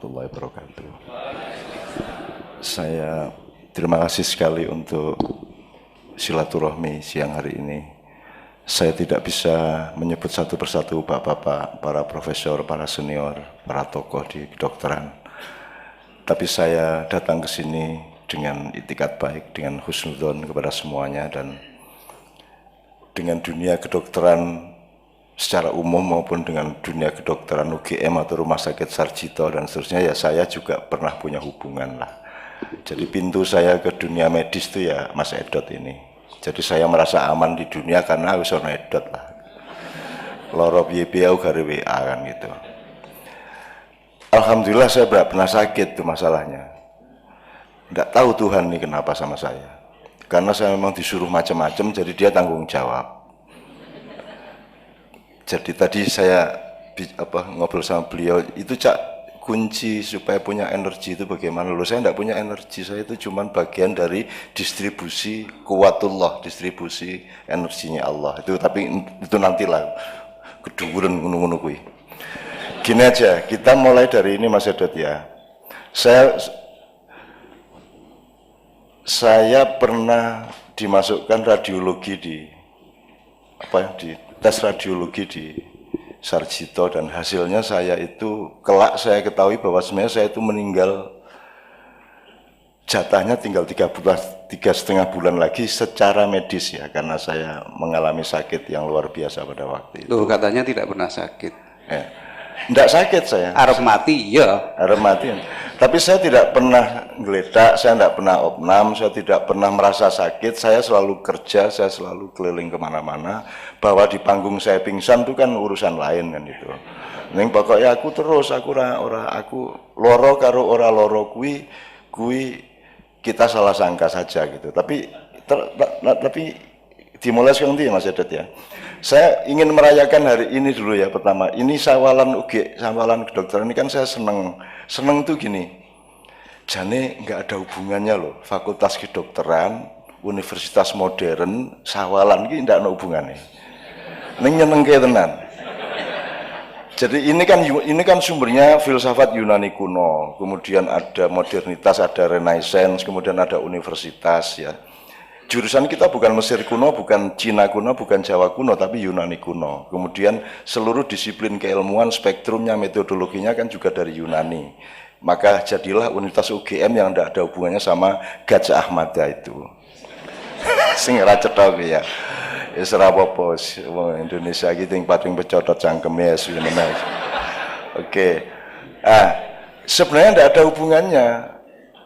warahmatullahi wabarakatuh. Saya terima kasih sekali untuk silaturahmi siang hari ini. Saya tidak bisa menyebut satu persatu bapak-bapak, para profesor, para senior, para tokoh di kedokteran. Tapi saya datang ke sini dengan itikat baik, dengan husnudzon kepada semuanya, dan dengan dunia kedokteran secara umum maupun dengan dunia kedokteran UGM atau Rumah Sakit Sarjito dan seterusnya, ya saya juga pernah punya hubungan lah. Jadi pintu saya ke dunia medis itu ya Mas Edot ini. Jadi saya merasa aman di dunia karena wis ono Edot lah. Loro piye-piye gare WA kan gitu. Alhamdulillah saya tidak pernah sakit tuh masalahnya. Tidak tahu Tuhan nih kenapa sama saya. Karena saya memang disuruh macam-macam, jadi dia tanggung jawab. Jadi tadi saya ngobrol sama beliau, itu Cak, kunci supaya punya energi itu bagaimana? Loh, saya tidak punya energi, saya itu cuma bagian dari distribusi kuwatullah, distribusi energinya Allah. Itu tapi itu nantilah keduren ngono-ngono kuwi. Gini aja, kita mulai dari ini Mas Edot ya. Saya pernah dimasukkan radiologi di tes radiologi di Sarjito, dan hasilnya saya itu kelak saya ketahui bahwa sebenarnya saya itu meninggal, jatahnya tinggal 3,5 bulan lagi secara medis ya, karena saya mengalami sakit yang luar biasa pada waktu itu. Loh, katanya tidak pernah sakit. Tidak sakit saya. Arep mati ya. Arep mati. Tapi saya tidak pernah geledak, saya tidak pernah opnam, saya tidak pernah merasa sakit. Saya selalu kerja, saya selalu keliling kemana-mana. Bahwa di panggung saya pingsan itu kan urusan lain kan itu. Ning pokoknya aku terus, aku loro karo ora loro kui kita salah sangka saja gitu. Tapi dimulai sekarang Mas Edot ya. Saya ingin merayakan hari ini dulu ya pertama. Ini sawalan kedokteran ini kan saya seneng tuh gini. Jane nggak ada hubungannya loh. Fakultas Kedokteran, Universitas Modern, sawalan ini nggak ada hubungannya. Neng nyenengke tenan. Jadi ini kan sumbernya filsafat Yunani kuno. Kemudian ada modernitas, ada renaissance, kemudian ada universitas ya. Jurusan kita bukan Mesir kuno, bukan Cina kuno, bukan Jawa kuno, tapi Yunani kuno. Kemudian seluruh disiplin keilmuan, spektrumnya, metodologinya kan juga dari Yunani. Maka jadilah Universitas UGM yang tidak ada hubungannya sama Gajah Ahmada itu. Sing ora cetha ya. Wis ora apa-apa, Indonesia iki ting pating pecotot cangkeme ya. Oke. Sebenarnya tidak ada hubungannya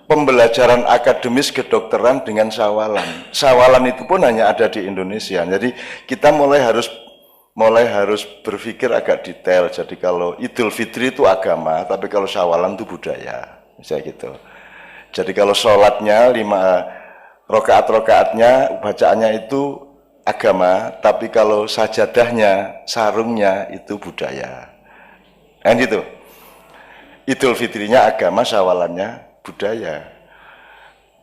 pembelajaran akademis kedokteran dengan sawalan. Sawalan itu pun hanya ada di Indonesia. Jadi kita mulai harus berpikir agak detail. Jadi kalau Idul Fitri itu agama, tapi kalau sawalan itu budaya. Misalnya gitu. Jadi kalau sholatnya 5 rakaat-rakaatnya bacaannya itu agama, tapi kalau sajadahnya, sarungnya itu budaya. Kan gitu. Idul Fitrinya agama, sawalannya budaya.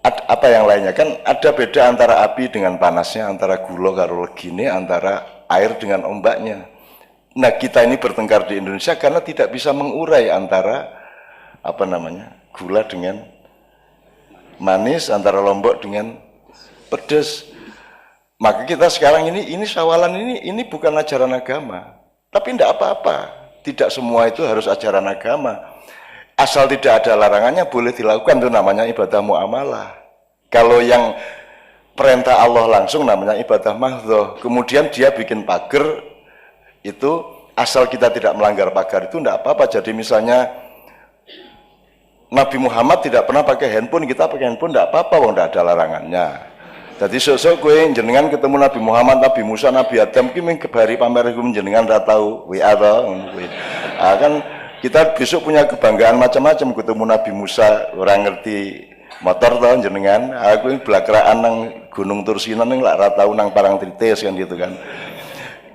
Apa yang lainnya? Kan ada beda antara api dengan panasnya, antara gula karo legine, antara air dengan ombaknya. Nah, kita ini bertengkar di Indonesia karena tidak bisa mengurai antara gula dengan manis, antara lombok dengan pedas. Maka kita sekarang ini sawalan ini bukan ajaran agama. Tapi tidak apa-apa. Tidak semua itu harus ajaran agama. Asal tidak ada larangannya boleh dilakukan, itu namanya ibadah muamalah. Kalau yang perintah Allah langsung namanya ibadah mahdhah. Kemudian dia bikin pagar, itu asal kita tidak melanggar pagar itu tidak apa-apa. Jadi misalnya Nabi Muhammad tidak pernah pakai handphone, kita pakai handphone tidak apa-apa, tidak ada larangannya. Jadi sosok gue jenengan ketemu Nabi Muhammad, Nabi Musa, Nabi Adam, ki kebari pamer gue jenengan ora tau WA to ngono. Kan kita besok punya kebanggaan macam-macam, ketemu Nabi Musa orang ngerti motor tau jenengan, aku belakraan nang Gunung Tursina ning lak ora tau nang Parangtritis kan gitu kan.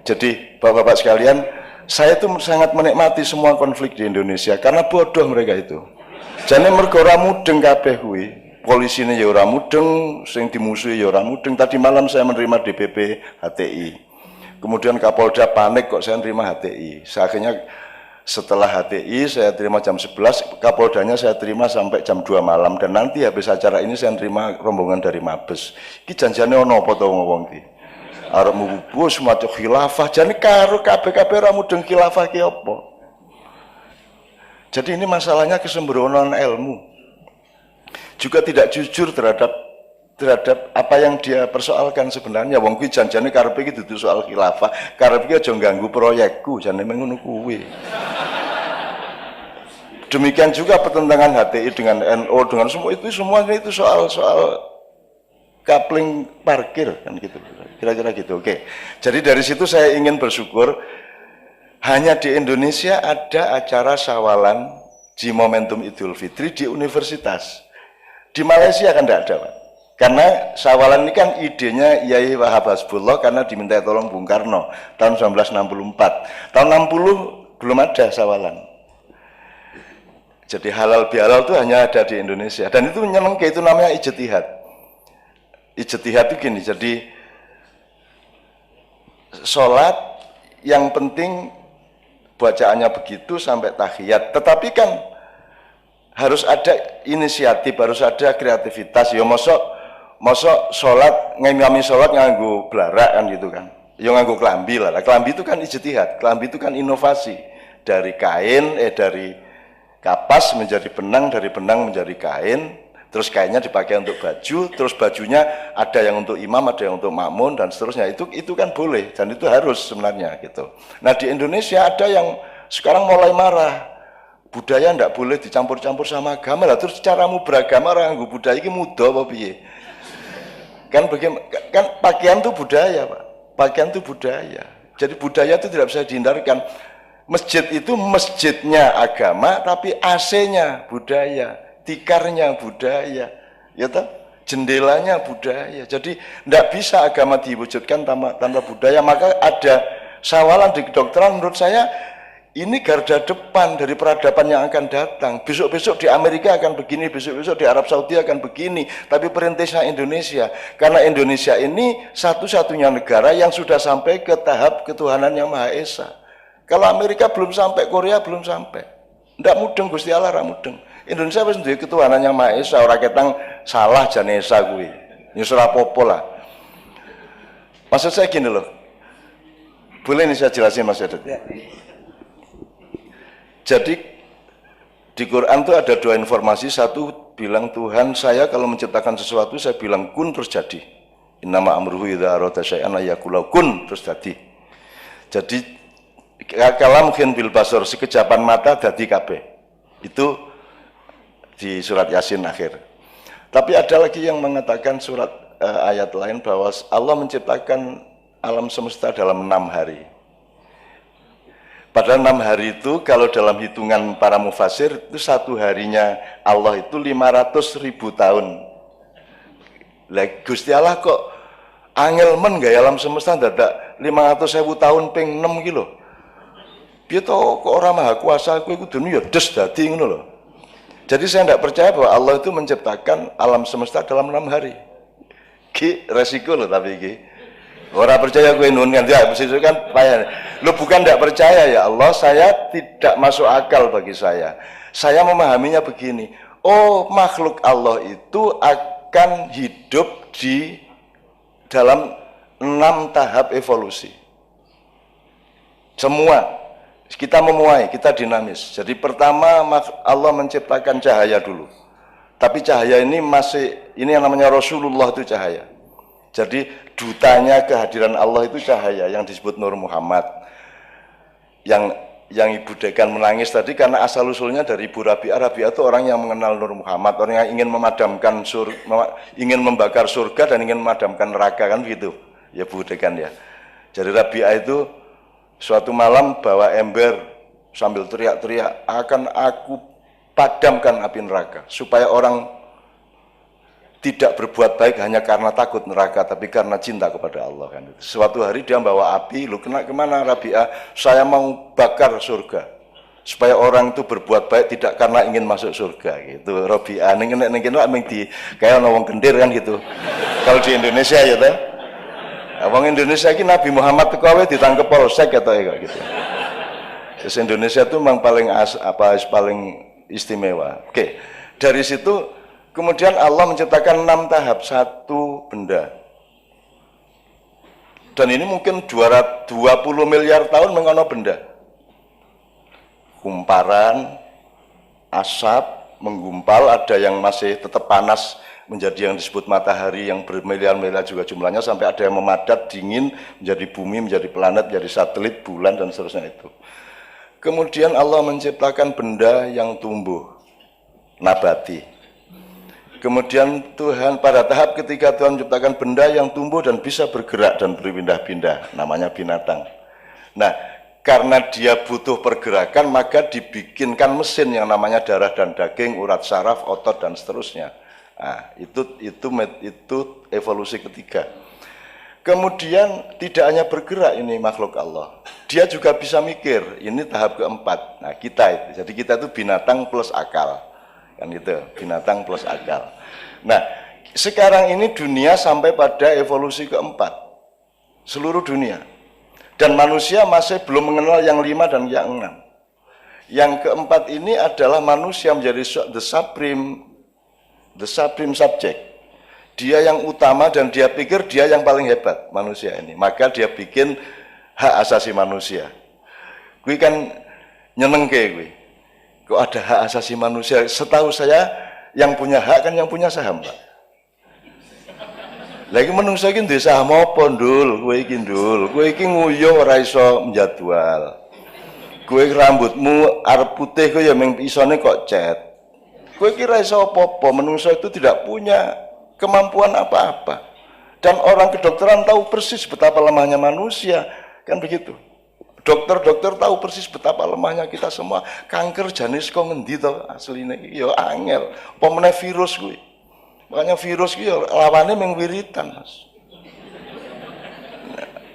Jadi Bapak-bapak sekalian, saya itu sangat menikmati semua konflik di Indonesia karena bodoh mereka itu. Jane mergo ora mudeng kabeh kuwi. Polisine ya ora mudeng, sing dimusuhi ya ora mudeng. Tadi malam saya menerima DPP HTI. Kemudian Kapolda panik kok saya menerima HTI. Akhirnya Setelah HTI saya terima jam 11, Kapoldanya saya terima sampai jam 2 malam, dan nanti habis acara ini saya terima rombongan dari Mabes. Iki janjane ono apa to ngomong iki? Arep mbubu semacam khilafah, jane karo kabeh-kabeh ora mudeng khilafah ki apa. Jadi ini masalahnya kesembronoan ilmu. Juga tidak jujur terhadap apa yang dia persoalkan sebenarnya. Wong kuwi janjane karepe iki dudu soal khilafah, karepe iki aja ganggu proyekku, jane ngono kuwi. Demikian juga pertentangan HTI dengan NU dengan semua itu soal kapling parkir kan gitu. Kira-kira gitu. Oke. Jadi dari situ saya ingin bersyukur hanya di Indonesia ada acara sawalan di momentum Idul Fitri di universitas. Di Malaysia kan tidak ada, Pak. Karena sawalan ini kan idenya Yai Wahab Hasbullah karena diminta tolong Bung Karno tahun 1964. Tahun 60 belum ada sawalan. Jadi halal bihalal itu hanya ada di Indonesia. Dan itu menyenangkan, itu namanya ijtihad. Ijtihad itu gini, jadi sholat yang penting bacaannya begitu sampai tahiyat. Tetapi kan harus ada inisiatif, harus ada kreativitas. Ya mosok sholat, ngimami sholat nganggo blarak kan gitu kan. Ya nganggo kelambi lah. Kelambi itu kan ijtihad, kelambi itu kan inovasi. Dari kain, dari kapas menjadi benang, dari benang menjadi kain, terus kainnya dipakai untuk baju, terus bajunya ada yang untuk imam, ada yang untuk makmun dan seterusnya. Itu kan boleh dan itu harus sebenarnya gitu. Nah di Indonesia ada yang sekarang mulai marah, budaya tidak boleh dicampur-campur sama agama lah. Terus caramu beragama orang budaya ini mudah apa piye? Kan pakaian itu budaya, Pak. Pakaian itu budaya. Jadi budaya itu tidak bisa dihindarkan. Masjid itu masjidnya agama, tapi AC-nya budaya, tikarnya budaya, ya toh? Jendelanya budaya. Jadi tidak bisa agama diwujudkan tanpa budaya. Maka ada sawalan di kedokteran menurut saya ini garda depan dari peradaban yang akan datang. Besok-besok di Amerika akan begini, besok-besok di Arab Saudi akan begini. Tapi perintisnya Indonesia, karena Indonesia ini satu-satunya negara yang sudah sampai ke tahap ketuhanan yang Maha Esa. Kalau Amerika belum sampai, Korea belum sampai. Ndak mudeng Gusti Allah ra mudeng. Indonesia wis duwe ketuhanan yang Maha Esa, ora ketang salah janesa kuwi. Ya ora apa-apa lah. Maksud saya gini loh. Boleh nih saya jelasin Mas Edet? Ya. Jadi di Quran itu ada dua informasi. Satu bilang Tuhan saya kalau menciptakan sesuatu saya bilang kun terus jadi. Innama amruhu idza arada syai'an ayaqula kun terus jadi. Jadi kalam khin bil basar, sekejapan mata dadi kabeh. Itu di surat Yasin akhir. Tapi ada lagi yang mengatakan surat ayat lain bahwa Allah menciptakan alam semesta dalam 6 hari. Padahal 6 hari itu kalau dalam hitungan para mufasir itu satu harinya Allah itu 500.000 tahun. Lah Gusti Allah kok angel men gaya alam semesta dadak 500.000 tahun ping 6 gitu. Piye to kok ora maha kuasa kowe kudu ya des dadi ngono lho. Jadi saya tidak percaya bahwa Allah itu menciptakan alam semesta dalam 6 hari. Ki resiko loh tapi ki. Ora percaya kowe nun kan ya kan payah. Lu bukan tidak percaya ya Allah, saya tidak masuk akal bagi saya. Saya memahaminya begini. Oh, makhluk Allah itu akan hidup di dalam 6 tahap evolusi. Semua kita memuai, kita dinamis. Jadi pertama Allah menciptakan cahaya dulu. Tapi cahaya ini ini yang namanya Rasulullah itu cahaya. Jadi dutanya kehadiran Allah itu cahaya yang disebut Nur Muhammad. Yang Ibu Dekan menangis tadi karena asal usulnya dari Ibu Rabi'ah. Rabi'ah itu orang yang mengenal Nur Muhammad, orang yang ingin memadamkan ingin membakar surga dan ingin memadamkan neraka kan begitu. Ya Bu Dekan ya. Jadi Rabi'ah itu suatu malam bawa ember sambil teriak-teriak, akan aku padamkan api neraka supaya orang tidak berbuat baik hanya karena takut neraka tapi karena cinta kepada Allah kan. Suatu hari dia bawa api, lu kemana Rabi'ah? Saya mau bakar surga supaya orang itu berbuat baik tidak karena ingin masuk surga gitu. Rabi'ah ning di kayak wong kendir kan gitu. Kalau di Indonesia ya toh. Wong Indonesia ini Nabi Muhammad teko wae ditangkep polsek atau kayak gitu. Terus Indonesia itu memang paling istimewa. Oke, dari situ kemudian Allah menciptakan 6 tahap satu benda. Dan ini mungkin 220 miliar tahun mengono benda. Kumparan, asap, menggumpal, ada yang masih tetap panas menjadi yang disebut matahari yang bermiliar-miliar juga jumlahnya, sampai ada yang memadat, dingin, menjadi bumi, menjadi planet, menjadi satelit, bulan, dan seterusnya itu. Kemudian Allah menciptakan benda yang tumbuh, nabati. Kemudian Tuhan pada tahap ketiga Tuhan menciptakan benda yang tumbuh dan bisa bergerak dan berpindah-pindah, namanya binatang. Nah, karena dia butuh pergerakan, maka dibikinkan mesin yang namanya darah dan daging, urat saraf, otot, dan seterusnya. Nah, itu evolusi ketiga. Kemudian tidak hanya bergerak ini makhluk Allah, dia juga bisa mikir. Ini tahap keempat. Nah, kita itu, jadi kita itu binatang plus akal, kan gitu, binatang plus akal. Nah, sekarang ini dunia sampai pada evolusi keempat, seluruh dunia, dan manusia masih belum mengenal yang 5 dan yang 6. Yang keempat ini adalah manusia menjadi the supreme subject. Dia yang utama dan dia pikir dia yang paling hebat, manusia ini. Maka dia bikin hak asasi manusia. Gue kan nyeneng kayak gue. Kok ada hak asasi manusia? Setahu saya yang punya hak kan yang punya saham, Pak. Lagi menungso iki duwe saham apa, Ndul? Kowe iki, Ndul. Kowe iki nguyuh ora iso njadwal. Kowe rambutmu arep putih kok ya mung isone kok cet. Kowe iki ora iso apa-apa, menungso itu tidak punya kemampuan apa-apa. Dan orang kedokteran tahu persis betapa lemahnya manusia, kan begitu. Dokter-dokter tahu persis betapa lemahnya kita semua. Kanker jenis kok ngendi to asline iki ya angel. Apa meneh virus kuwi. Makanya virus iki ya lawane mung wiritan, Mas.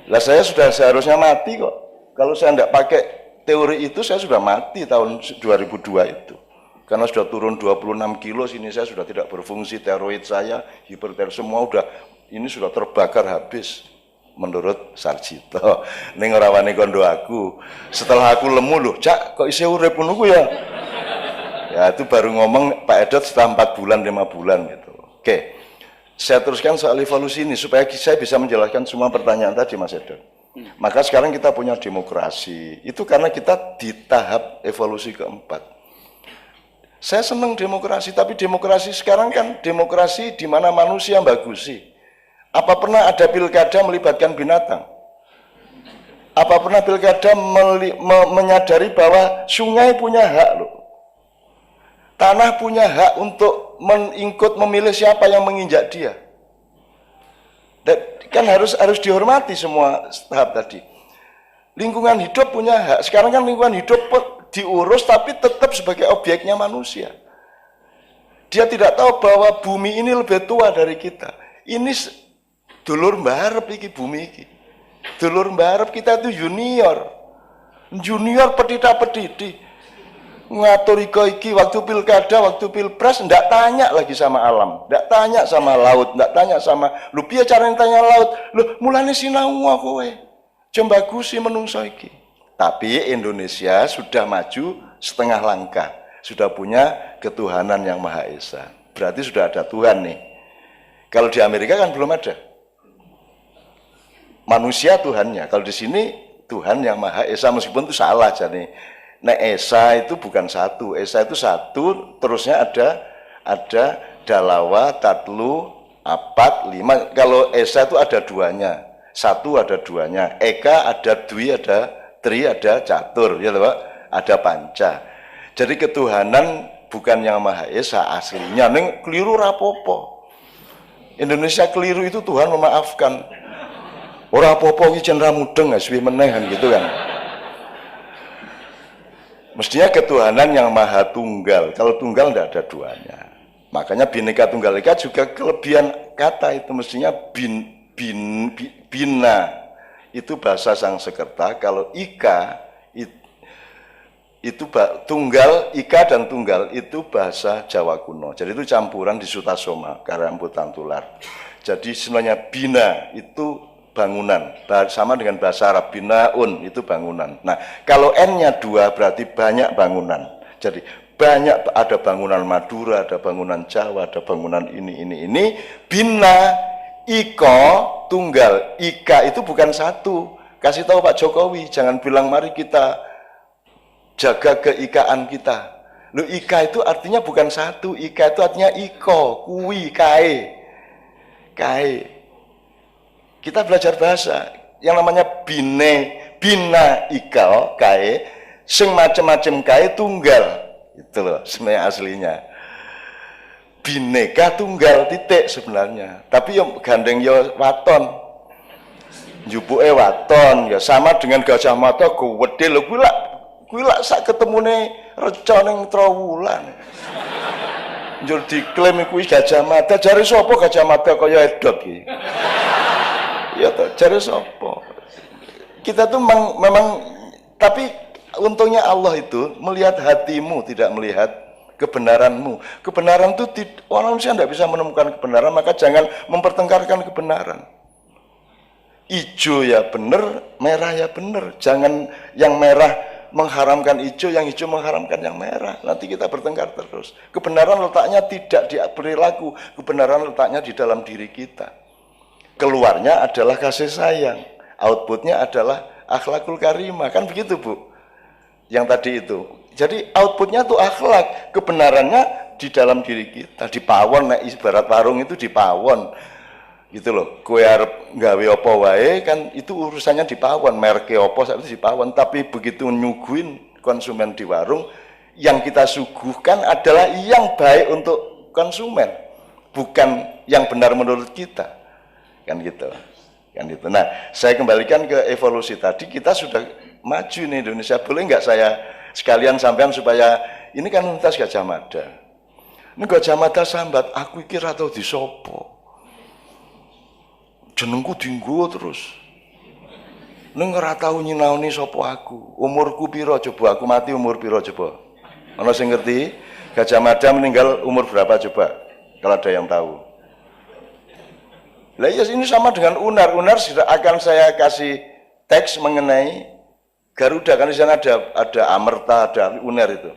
Lah saya sudah seharusnya mati kok. Kalau saya tidak pakai teori itu saya sudah mati tahun 2002 itu. Karena sudah turun 26 kilo, sini saya sudah tidak berfungsi, tiroid saya, hipertiroid, semua ini sudah terbakar habis menurut Sarjito. Ning ora wani kondo aku. Setelah aku lemu loh, Cak, kok isih urip ngono ku ya? Ya itu baru ngomong Pak Edot setelah 4 bulan, 5 bulan gitu. Oke. Saya teruskan soal evolusi ini supaya saya bisa menjelaskan semua pertanyaan tadi, Mas Edot. Maka sekarang kita punya demokrasi. Itu karena kita di tahap evolusi keempat. Saya senang demokrasi, tapi demokrasi sekarang kan demokrasi di mana manusia bagusi. Apa pernah ada pilkada melibatkan binatang? Apa pernah pilkada menyadari bahwa sungai punya hak loh? Tanah punya hak untuk ikut memilih siapa yang menginjak dia. Dan kan harus dihormati semua tahap tadi. Lingkungan hidup punya hak. Sekarang kan lingkungan hidup diurus tapi tetap sebagai objeknya manusia. Dia tidak tahu bahwa bumi ini lebih tua dari kita. Ini dulur mbarep iki bumi iki. Dulur mbarep kita itu junior. Junior petita-petiti. Ngatur iki waktu pilkada, waktu pilpres ndak tanya lagi sama alam, ndak tanya sama laut, ndak tanya sama lu piye carane tanya laut. Lho mulane sinau kowe. Jembagusi menungso iki. Tapi Indonesia sudah maju setengah langkah, sudah punya ketuhanan yang Maha Esa. Berarti sudah ada Tuhan nih. Kalau di Amerika kan belum ada. Manusia Tuhannya. Kalau di sini Tuhan yang Maha Esa, meskipun itu salah jadi. Nah Esa itu bukan satu. Esa itu satu, terusnya ada Dalawa, Tatlu, Apat, 5. Kalau Esa itu ada duanya. Satu ada duanya. Eka ada Dwi, ada Tri, ada Catur, ya Pak, ada Panca. Jadi ketuhanan bukan yang Maha Esa aslinya. Neng keliru rapopo. Indonesia keliru itu Tuhan memaafkan. Ora apa-apa iki cendera mudeng suwi menehan gitu kan. Mestinya ketuhanan yang Maha Tunggal. Kalau tunggal tidak ada duanya. Makanya Bhinneka Tunggal Ika juga kelebihan kata itu mestinya bina. Itu bahasa Sangsekerta. Kalau ika itu tunggal, ika dan tunggal itu bahasa Jawa kuno. Jadi itu campuran di Sutasoma, Karambutan Tular. Jadi sebenarnya bina itu bangunan, sama dengan bahasa Arab binaun itu bangunan. Nah, kalau N-nya 2 berarti banyak bangunan. Jadi banyak, ada bangunan Madura, ada bangunan Jawa, ada bangunan ini. Bina, iko, tunggal. Ika itu bukan satu. Kasih tahu Pak Jokowi, jangan bilang mari kita jaga keikaan kita. Loh, ika itu artinya bukan satu, ika itu artinya iko, kui, kae. Kita belajar bahasa yang namanya bina ikal kae sing macem-macem kae tunggal, itu loh sebenarnya aslinya. Bineka tunggal titik sebenarnya, tapi yo gandeng yo waton, jupuke waton ya sama dengan Gajah Mada gede lho kuwi lak sak ketemune reca ning Trowulan. Njur diklaim kuwi Gajah Mada, jare sapa Gajah Mada kaya edot iki. Ya toh, cari sopo. Kita tuh memang, tapi untungnya Allah itu melihat hatimu, tidak melihat kebenaranmu. Kebenaran itu orang manusia tidak bisa menemukan kebenaran, maka jangan mempertengkarkan kebenaran. Ijo ya benar, merah ya benar. Jangan yang merah mengharamkan ijo, yang hijau mengharamkan yang merah. Nanti kita bertengkar terus. Kebenaran letaknya tidak di perilaku, kebenaran letaknya di dalam diri kita. Keluarnya adalah kasih sayang, outputnya adalah akhlakul karimah, kan begitu Bu? Yang tadi itu. Jadi outputnya tuh akhlak, kebenarannya di dalam diri kita, dipawon, nek ibarat warung itu dipawon, gitu loh. Kue arep nggawe apa wae kan itu urusannya dipawon, merke apa itu dipawon, tapi begitu nyuguhin konsumen di warung, yang kita suguhkan adalah yang baik untuk konsumen, bukan yang benar menurut kita. Kan gitu. Nah, saya kembalikan ke evolusi tadi, kita sudah maju nih Indonesia. Boleh nggak saya sekalian sampean supaya ini kan Universitas Gajah Mada. Ini Gajah Mada sambat, aku kira tau disopo. Jenengku dinggo terus. Ning ora tau nyinaoni sapa aku. Umurku piro coba? Aku mati umur piro coba? Ana sing ngerti? Gajah Mada meninggal umur berapa coba? Kalau ada yang tahu. Lah ya ini sama dengan Unar sudah akan saya kasih teks mengenai Garuda, kan di sana ada Amerta, ada Unar itu.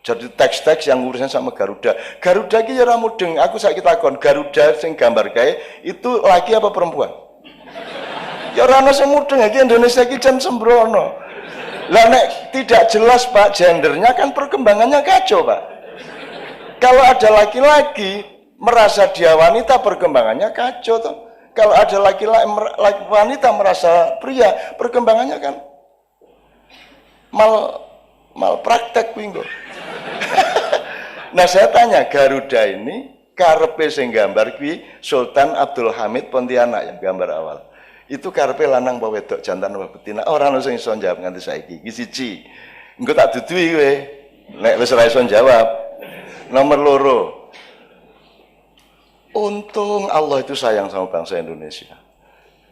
Jadi teks-teks yang urusannya sama Garuda. Garuda ki ya ora mudeng, aku saiki takon, Garuda sing gambar kae itu laki apa perempuan? Ya ora ana sing mudeng iki Indonesia iki jan sembrono. Lah nek tidak jelas Pak gendernya kan perkembangannya kacau Pak. Kalau ada laki-laki merasa dia wanita perkembangannya kacau toh. Kalau ada laki-laki wanita merasa pria perkembangannya kan mal praktek wingo. Nah saya tanya, Garuda ini karepe sing gambar kuwi Sultan Abdul Hamid Pontianak yang gambar awal. Itu karepe lanang apa wedok, jantan apa betina? Ora ono sing iso jawab nganti saiki. Iki siji. Engko tak duduhi kowe. Nek wis ora iso jawab. Nomor 2. Untung Allah itu sayang sama bangsa Indonesia.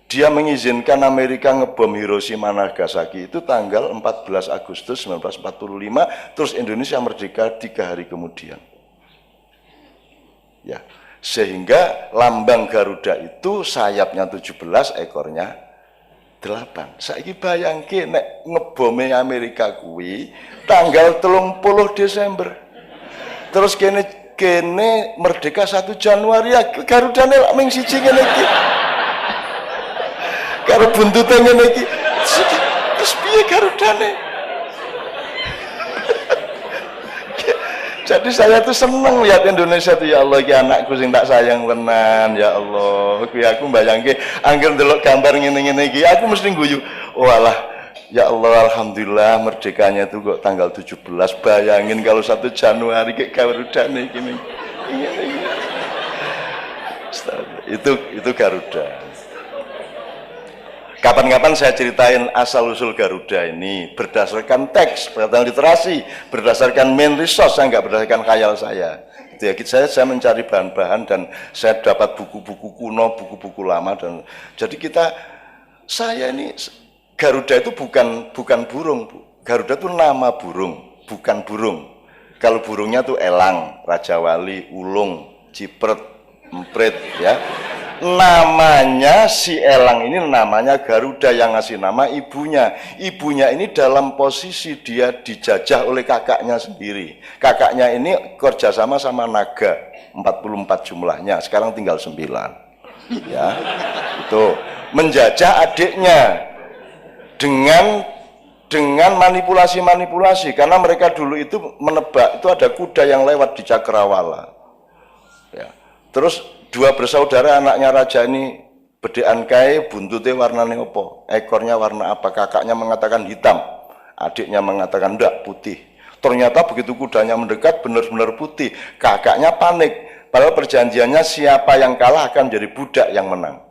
Dia mengizinkan Amerika ngebom Hiroshima Nagasaki itu tanggal 14 Agustus 1945, terus Indonesia merdeka 3 hari kemudian. Ya, sehingga lambang Garuda itu sayapnya 17, ekornya 8. Saiki bayangke nek ngebome Amerika kuwi tanggal 30 Desember. Terus kene merdeka 1 Januari ya Garudane lak ming siji ngene iki. Karo buntute ngene iki. Terus piye Garudane? Jadi saya tuh seneng lihat Indonesia tuh, ya Allah iki anakku sing tak sayang tenan, ya Allah. Kuwi aku mbayangke angger ndelok gambar ngene-ngene iki aku mesti guyu. Oh alah, ya Allah, alhamdulillah merdekanya itu kok tanggal 17. Bayangin kalau 1 Januari kayak Garudane gini. Itu Garuda. Kapan-kapan saya ceritain asal-usul Garuda ini berdasarkan teks, berdasarkan literasi, berdasarkan main resource, saya nggak berdasarkan khayal saya. Ya, saya mencari bahan-bahan dan saya dapat buku-buku kuno, buku-buku lama dan jadi saya ini Garuda itu bukan burung, Bu. Garuda itu nama burung, bukan burung. Kalau burungnya tuh elang, raja wali, ulung, cipret, emprit, ya. Namanya si elang ini namanya Garuda, yang ngasih nama ibunya. Ibunya ini dalam posisi dia dijajah oleh kakaknya sendiri. Kakaknya ini kerjasama sama naga, 44 jumlahnya, sekarang tinggal 9. Ya, itu menjajah adiknya dengan manipulasi-manipulasi, karena mereka dulu itu menebak, itu ada kuda yang lewat di Cakrawala. Ya. Terus dua bersaudara anaknya raja ini bedean kae, buntutnya warnanya apa? Ekornya warna apa? Kakaknya mengatakan hitam, adiknya mengatakan enggak, putih. Ternyata begitu kudanya mendekat benar-benar putih. Kakaknya panik, padahal perjanjiannya siapa yang kalah akan jadi budak yang menang.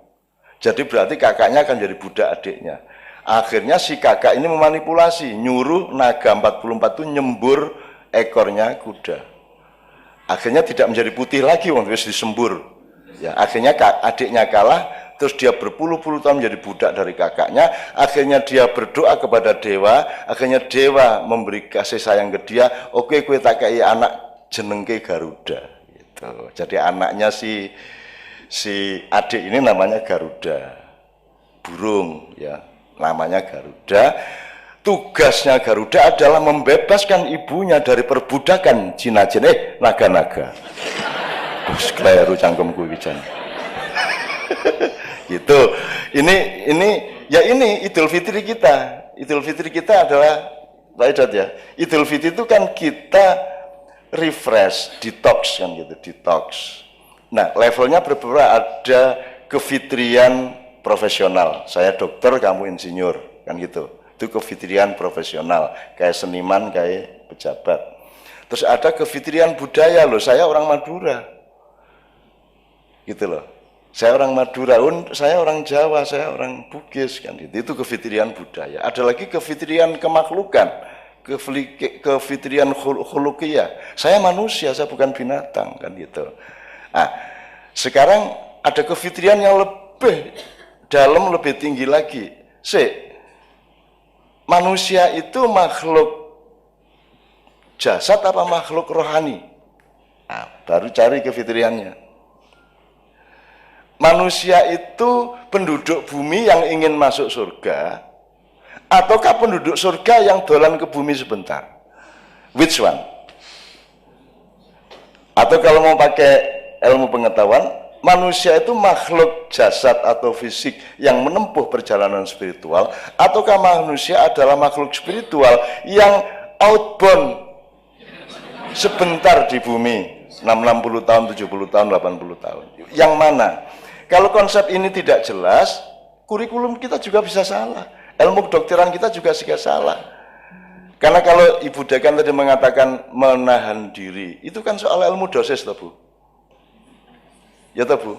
Jadi berarti kakaknya akan jadi budak adiknya. Akhirnya si kakak ini memanipulasi, nyuruh naga 44 itu nyembur ekornya kuda. Akhirnya tidak menjadi putih lagi, wong wis disembur. Ya, akhirnya adiknya kalah, terus dia berpuluh-puluh tahun menjadi budak dari kakaknya. Akhirnya dia berdoa kepada dewa, akhirnya dewa memberi kasih sayang ke dia. Oke, kowe tak kei anak jenengke Garuda. Gitu. Jadi anaknya si adik ini namanya Garuda, burung, ya. Namanya Garuda. Tugasnya Garuda adalah membebaskan ibunya dari perbudakan jin-jin, naga-naga. Terus kleru cangkemku iki jan. Gitu. Ini Idul Fitri kita. Idul Fitri kita adalah Pak Edot ya. Idul Fitri itu kan kita refresh, detox kan gitu, detox. Nah, levelnya berbeda, ada kefitrian profesional, saya dokter, kamu insinyur, kan gitu. Itu kefitrian profesional, kayak seniman, kayak pejabat. Terus ada kefitrian budaya, loh, saya orang Madura, gitu loh. Saya orang Madura, saya orang Jawa, saya orang Bugis, kan gitu. Itu kefitrian budaya. Ada lagi kefitrian kemakhlukan, kefitrian khuluqiyah. Saya manusia, saya bukan binatang, kan gitu. Nah, sekarang ada kefitrian yang lebih dalam, lebih tinggi lagi. Manusia itu makhluk jasad apa makhluk rohani? Nah, baru cari kefitriannya. Manusia itu penduduk bumi yang ingin masuk surga, ataukah penduduk surga yang dolan ke bumi sebentar? Which one? Atau kalau mau pakai ilmu pengetahuan, manusia itu makhluk jasad atau fisik yang menempuh perjalanan spiritual, ataukah manusia adalah makhluk spiritual yang outbound sebentar di bumi, 60 tahun, 70 tahun, 80 tahun. Yang mana? Kalau konsep ini tidak jelas, kurikulum kita juga bisa salah, ilmu kedokteran kita juga salah. Karena kalau Ibu Dekan tadi mengatakan menahan diri, itu kan soal ilmu dosis, toh Bu. Ya toh Bu,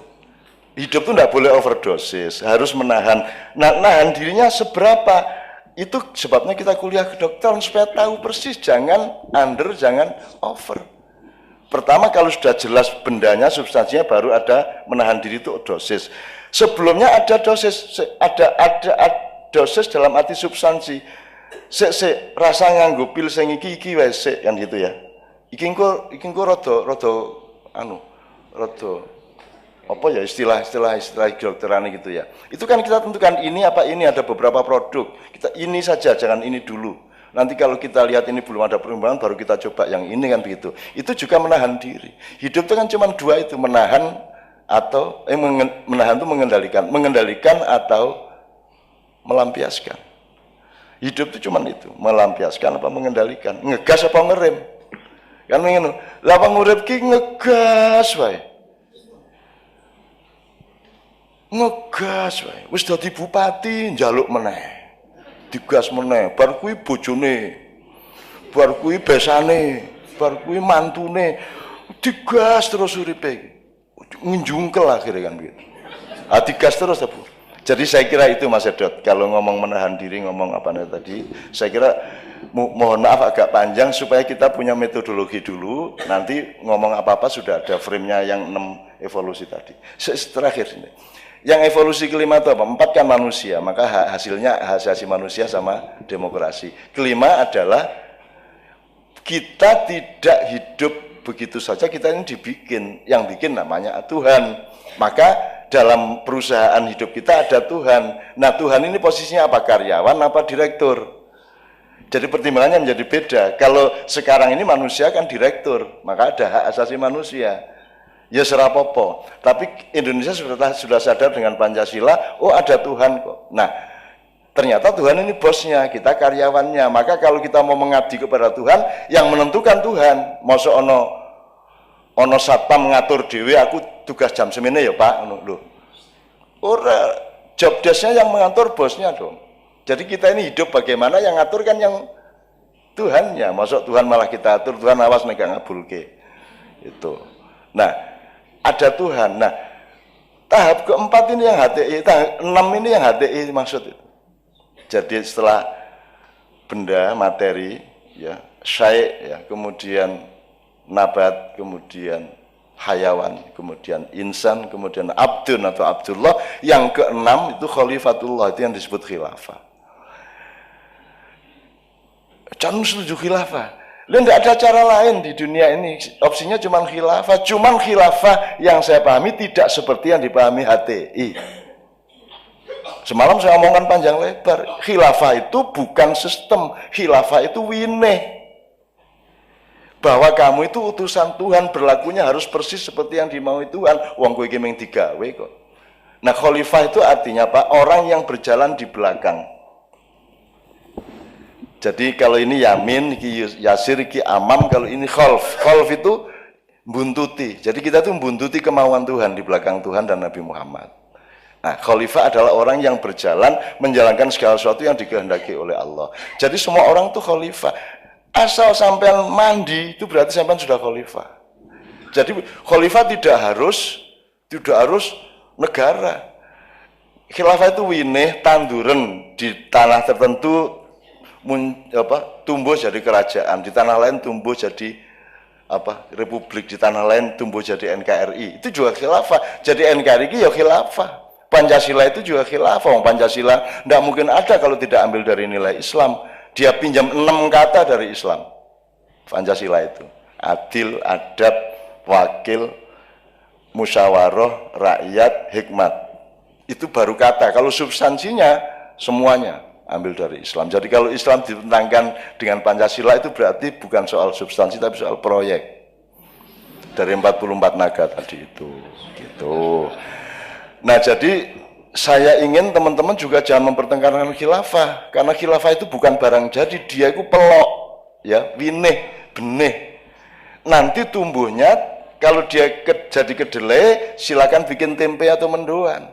hidup itu tidak boleh overdosis, harus menahan. Nah, nahan dirinya seberapa? Itu sebabnya kita kuliah kedokteran, supaya tahu persis, jangan under, jangan over. Pertama, kalau sudah jelas bendanya, substansinya, baru ada menahan diri, itu dosis. Sebelumnya ada dosis, ada dosis dalam arti substansi. Rasa nganggo pil sing iki wis kan gitu ya. Iki engko rada apa ya istilah kedokteran gitu ya. Itu kan kita tentukan ini apa ini, ada beberapa produk. Kita ini saja, jangan ini dulu. Nanti kalau kita lihat ini belum ada perubahan, baru kita coba yang ini, kan begitu. Itu juga menahan diri. Hidup itu kan cuma dua itu, menahan atau menahan itu mengendalikan atau melampiaskan. Hidup itu cuma itu, melampiaskan apa mengendalikan, ngegas apa ngerem. Kan ngono. Lah apa ngurip ki ngegas wae. Ngegas wae. Wis dadi bupati njaluk meneh. Digas meneh, bar kuwi bojone. Bar kuwi besane, bar kuwi mantune. Digas terus uripe. Ngenjungkel akhirnya kan begitu. Digas terus ta, Bu. Jadi saya kira itu Mas Edot, kalau ngomong menahan diri, ngomong apa tadi, saya kira mohon maaf agak panjang supaya kita punya metodologi dulu, nanti ngomong apa-apa sudah ada frame-nya yang 6 evolusi tadi. Terakhir ini, yang evolusi kelima itu apa? 4 kan manusia, maka hasilnya asasi manusia sama demokrasi. Kelima adalah kita tidak hidup begitu saja, kita ini dibikin, yang bikin namanya Tuhan. Maka dalam perusahaan hidup kita ada Tuhan. Nah, Tuhan ini posisinya apa? Karyawan apa direktur? Jadi pertimbangannya menjadi beda. Kalau sekarang ini manusia kan direktur, maka ada hak asasi manusia. Ya serapopo. Tapi Indonesia sudah sadar dengan Pancasila, oh ada Tuhan kok. Nah, ternyata Tuhan ini bosnya, kita karyawannya. Maka kalau kita mau mengabdi kepada Tuhan, yang menentukan Tuhan. Masa ono satpam ngatur dewe, aku tugas jam semene ya Pak. Loh. Ora, job desk-nya yang mengatur bosnya dong. Jadi kita ini hidup bagaimana, yang ngatur kan yang Tuhannya. Masuk Tuhan malah kita atur, Tuhan awas nek ngabulke. Itu. Nah, ada Tuhan. Nah, tahap keempat ini yang HTI, tahap 6 ini yang HTI maksud itu. Jadi setelah benda, materi, ya, syai', ya, kemudian nabat, kemudian hayawan, kemudian insan, kemudian abdun atau abdullah, yang keenam itu khalifatullah, itu yang disebut khilafah. Jangan setuju khilafah. Lalu tidak ada cara lain di dunia ini, opsinya cuma khilafah. Cuman khilafah yang saya pahami tidak seperti yang dipahami HTI. Semalam saya omongkan panjang lebar, khilafah itu bukan sistem, khilafah itu winih. Bahwa kamu itu utusan Tuhan, berlakunya harus persis seperti yang dimaui Tuhan. Wong kowe iki mung digawe kok. Nah, khalifah itu artinya apa? Orang yang berjalan di belakang. Jadi kalau ini yamin, iki yasir, iki amam, kalau ini khalf. Khalf itu buntuti. Jadi kita tuh buntuti kemauan Tuhan di belakang Tuhan dan Nabi Muhammad. Nah, khalifah adalah orang yang berjalan menjalankan segala sesuatu yang dikehendaki oleh Allah. Jadi semua orang tuh khalifah. Asal sampean mandi itu berarti sampean sudah khalifah. Jadi khalifah tidak harus negara. Khilafah itu winih tanduran di tanah tertentu tumbuh jadi kerajaan, di tanah lain tumbuh jadi republik, di tanah lain tumbuh jadi NKRI. Itu juga khilafah. Jadi NKRI itu ya khilafah. Pancasila itu juga khilafah. Pancasila tidak mungkin ada kalau tidak ambil dari nilai Islam. Dia pinjam 6 kata dari Islam. Pancasila itu adil, adab, wakil, musyawarah, rakyat, hikmat. Itu baru kata. Kalau substansinya semuanya ambil dari Islam. Jadi kalau Islam ditentangkan dengan Pancasila itu berarti bukan soal substansi tapi soal proyek. Dari 44 naga tadi itu. Gitu. Nah, jadi saya ingin teman-teman juga jangan mempertengkarkan khilafah, karena khilafah itu bukan barang jadi, dia itu pelok, ya, winih, benih. Nanti tumbuhnya kalau dia jadi kedelai, silakan bikin tempe atau mendoan.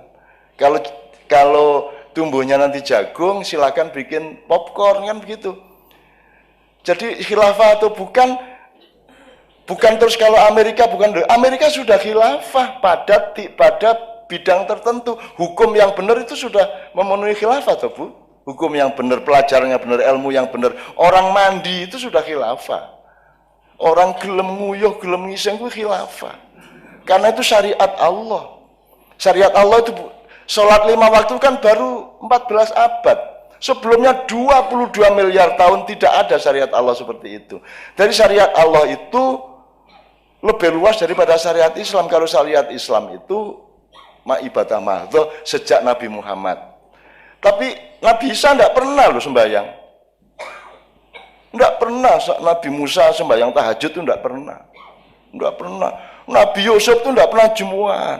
Kalau tumbuhnya nanti jagung, silakan bikin popcorn, kan begitu. Jadi khilafah atau bukan terus kalau Amerika sudah khilafah pada bidang tertentu. Hukum yang benar itu sudah memenuhi khilafah toh Bu. Hukum yang benar, pelajarannya benar, ilmu yang benar. Orang mandi itu sudah khilafah. Orang gelem nguyuh, gelem ngiseng itu khilafah. Karena itu syariat Allah. Syariat Allah itu sholat 5 waktu kan baru 14 abad. Sebelumnya 22 miliar tahun tidak ada syariat Allah seperti itu. Dari syariat Allah itu lebih luas daripada syariat Islam. Kalau syariat Islam itu ibadah mahdhah sejak Nabi Muhammad. Tapi Nabi Isa tidak pernah loh sembahyang. Tidak pernah. Nabi Musa sembahyang tahajud itu tidak pernah. Tidak pernah. Nabi Yusuf itu tidak pernah jemuan.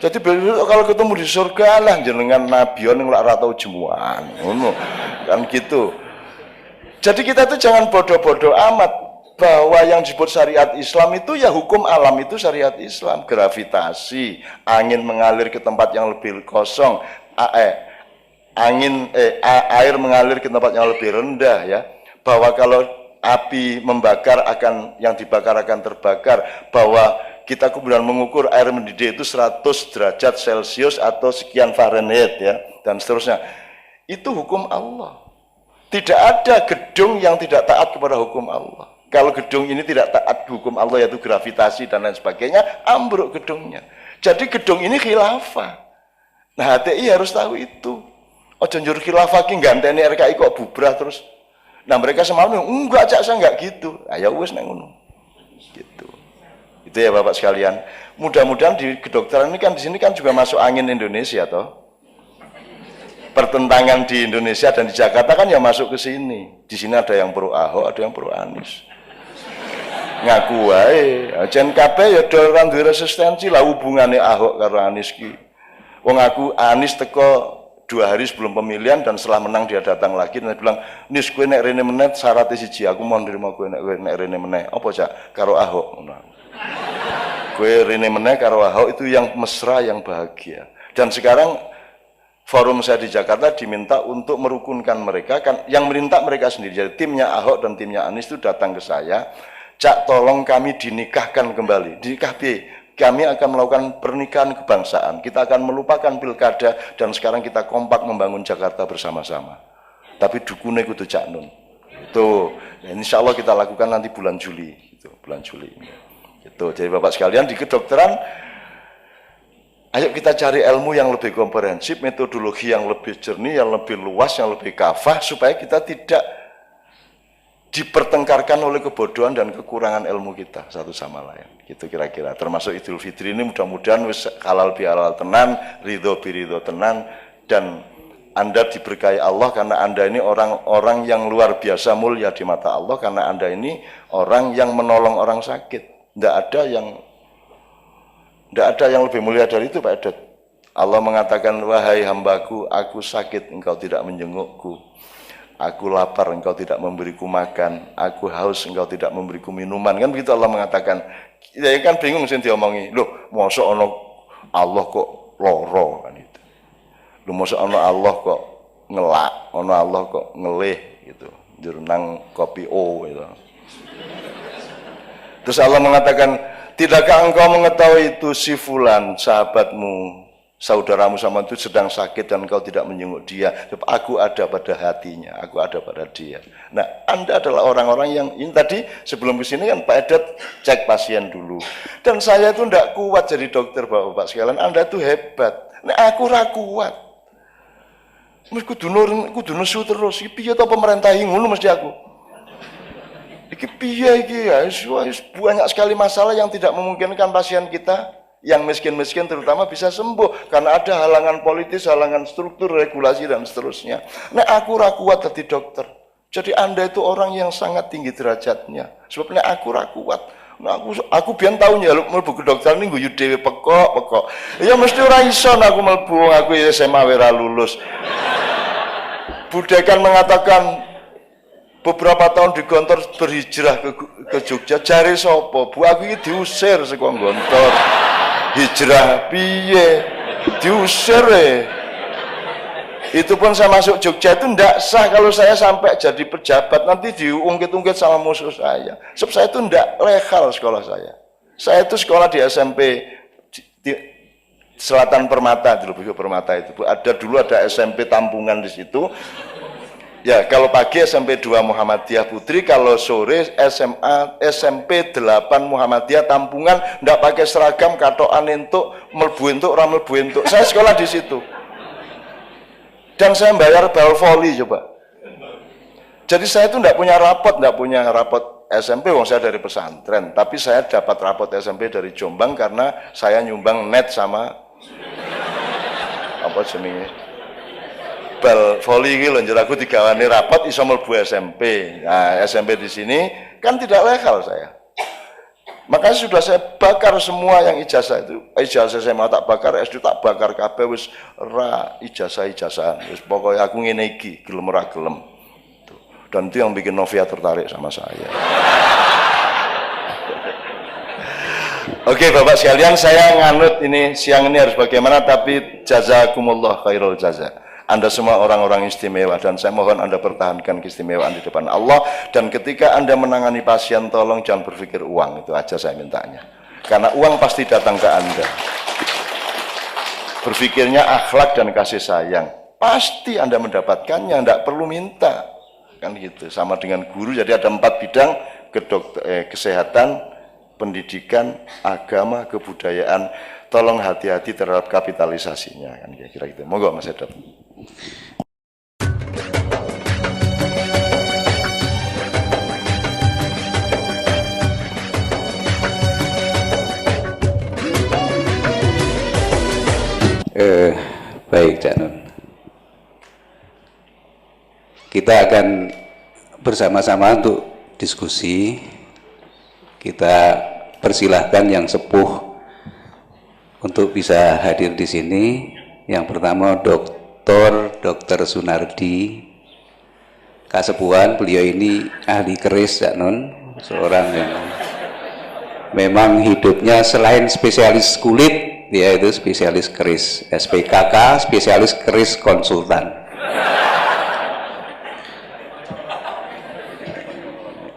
Jadi kalau ketemu di surga lah jenengan Nabi yang ora tau jemuan. Kan gitu. Jadi kita tuh jangan bodoh-bodoh amat. Bahwa yang disebut syariat Islam itu ya hukum alam itu syariat Islam. Gravitasi, angin mengalir ke tempat yang lebih kosong, air mengalir ke tempat yang lebih rendah, ya. Bahwa kalau api membakar yang dibakar akan terbakar. Bahwa kita kemudian mengukur air mendidih itu 100 derajat Celcius atau sekian Fahrenheit, ya, dan seterusnya. Itu hukum Allah. Tidak ada gedung yang tidak taat kepada hukum Allah. Kalau gedung ini tidak taat hukum Allah, yaitu gravitasi dan lain sebagainya, ambruk gedungnya. Jadi gedung ini khilafah. Nah, HTI harus tahu itu. Oh, njur khilafah ki ganteni RKI kok bubrah terus. Nah, mereka semalam enggak, Cak, saya enggak gitu. Nah, ya wis nek ngono. Gitu. Itu ya Bapak sekalian. Mudah-mudahan di kedokteran ini kan di sini kan juga masuk angin Indonesia toh. Pertentangan di Indonesia dan di Jakarta kan ya masuk ke sini. Di sini ada yang pro Ahok, ada yang pro Anies. Ngaku wae, jen kabeh ya orang duwe resistensi lah hubungannya Ahok karo Anies ki. Wong aku Anies teko 2 hari sebelum pemilihan dan setelah menang dia datang lagi dan dia bilang, "Nis kowe nek rene meneh syaratnya siji, aku mau nerima kowe nek rene meneh." Apa Cak? Karo Ahok ngono. Kowe rene meneh karo Ahok itu yang mesra, yang bahagia. Dan sekarang forum saya di Jakarta diminta untuk merukunkan mereka, kan yang minta mereka sendiri. Jadi timnya Ahok dan timnya Anies itu datang ke saya, "Cak, tolong kami dinikahkan kembali." Dinikah piye? Kami akan melakukan pernikahan kebangsaan. Kita akan melupakan pilkada dan sekarang kita kompak membangun Jakarta bersama-sama. Tapi dukune kudu Cak Nun. Itu, ya, insya Allah kita lakukan nanti bulan Juli, gitu, bulan Juli. Itu. Jadi Bapak sekalian di kedokteran, ayo kita cari ilmu yang lebih komprehensif, metodologi yang lebih jernih, yang lebih luas, yang lebih kafah, supaya kita tidak dipertengkarkan oleh kebodohan dan kekurangan ilmu kita satu sama lain. Gitu kira-kira. Termasuk Idul Fitri ini mudah-mudahan wis halal bi halal tenan, ridho bi ridho tenan, dan Anda diberkahi Allah karena Anda ini orang-orang yang luar biasa mulia di mata Allah, karena Anda ini orang yang menolong orang sakit. Tidak ada yang lebih mulia dari itu Pak Edet. Allah mengatakan, "Wahai hambaku, aku sakit, engkau tidak menjengukku. Aku lapar, engkau tidak memberiku makan. Aku haus, engkau tidak memberiku minuman." Kan begitu Allah mengatakan. Ya kan bingung sih diomongi. Loh, masa ono Allah kok loro kan itu. Loh, masa ono Allah kok ngelak, ono Allah kok ngelih gitu. Jurnang kopi gitu. Terus Allah mengatakan, "Tidakkah engkau mengetahui itu si fulan, sahabatmu, saudaramu sama itu sedang sakit dan engkau tidak menjenguk dia? Aku ada pada hatinya, aku ada pada dia." Nah, Anda adalah orang-orang yang ini tadi sebelum kesini kan Pak Edet cek pasien dulu. Dan saya itu tidak kuat jadi dokter Bapak-bapak sekalian. Anda itu hebat. Nah, aku ra kuat. Kudu nesu terus. Iki piye to pemerintahi ngono mesti aku. Iki piye iki ya? Banyak sekali masalah yang tidak memungkinkan pasien kita yang miskin-miskin terutama bisa sembuh karena ada halangan politis, halangan struktur, regulasi dan seterusnya. Nah, aku ra kuat jadi dokter. Jadi Anda itu orang yang sangat tinggi derajatnya. Sebabnya aku ra kuat. Nah, aku biyen tau nyaluk mlebu ke dokter ning guyu dhewe pekok. Ya mesti ora iso aku mlebu, aku SMA ora lulus. Budekan mengatakan beberapa tahun di Gontor berhijrah ke Jogja. Jare sapa? Bu, aku iki diusir saka Gontor. Hijrah piye? Diusir Itu pun saya masuk Jogja itu ndak sah kalau saya sampai jadi pejabat, nanti diungkit-ungkit sama musuh saya. Sebab saya itu ndak legal sekolah saya. Saya itu sekolah di SMP di Selatan Permata, di Lubuk Permata itu. Dulu ada SMP Tampungan di situ. Ya, kalau pagi SMP 2 Muhammadiyah Putri, kalau sore SMP 8 Muhammadiyah Tampungan, ndak pakai seragam, katokan entuk, mlebu entuk, ora mlebu entuk. Saya sekolah di situ. Dan saya bayar bal voli coba. Jadi saya itu ndak punya rapot SMP, wong saya dari pesantren, tapi saya dapat rapot SMP dari Jombang karena saya nyumbang net sama apa jenenge? Bal voli iki lho, njur aku digawane rapot iso mlebu SMP. Nah, SMP di sini kan tidak legal saya. Makanya sudah saya bakar semua yang ijazah itu. Ijazah saya mau tak bakar, SD tak bakar kabeh wis ra ijazah-ijazahan. Wis pokoke aku ngene iki, gelem ora gelem. Dan itu yang bikin Novia tertarik sama saya. Oke Bapak sekalian, saya nganut ini siang ini harus bagaimana, tapi jazakumullah khairul jaza. Anda semua orang-orang istimewa dan saya mohon Anda pertahankan keistimewaan di depan Allah. Dan ketika Anda menangani pasien, tolong jangan berpikir uang, itu aja saya mintanya. Karena uang pasti datang ke Anda. Berpikirnya akhlak dan kasih sayang. Pasti Anda mendapatkannya, tidak perlu minta. Kan gitu, sama dengan guru. Jadi ada 4 bidang, kesehatan, pendidikan, agama, kebudayaan. Tolong hati-hati terhadap kapitalisasinya, kan kira-kira gitu. Monggo Mas Edet. kita akan bersama-sama untuk diskusi. Kita persilahkan yang sepuh untuk bisa hadir di sini. Yang pertama Dr. Sunardi Kasepuhan. Beliau ini ahli keris, Cak Nun, seorang yang memang hidupnya selain spesialis kulit, dia itu spesialis keris, SPKK, spesialis keris konsultan.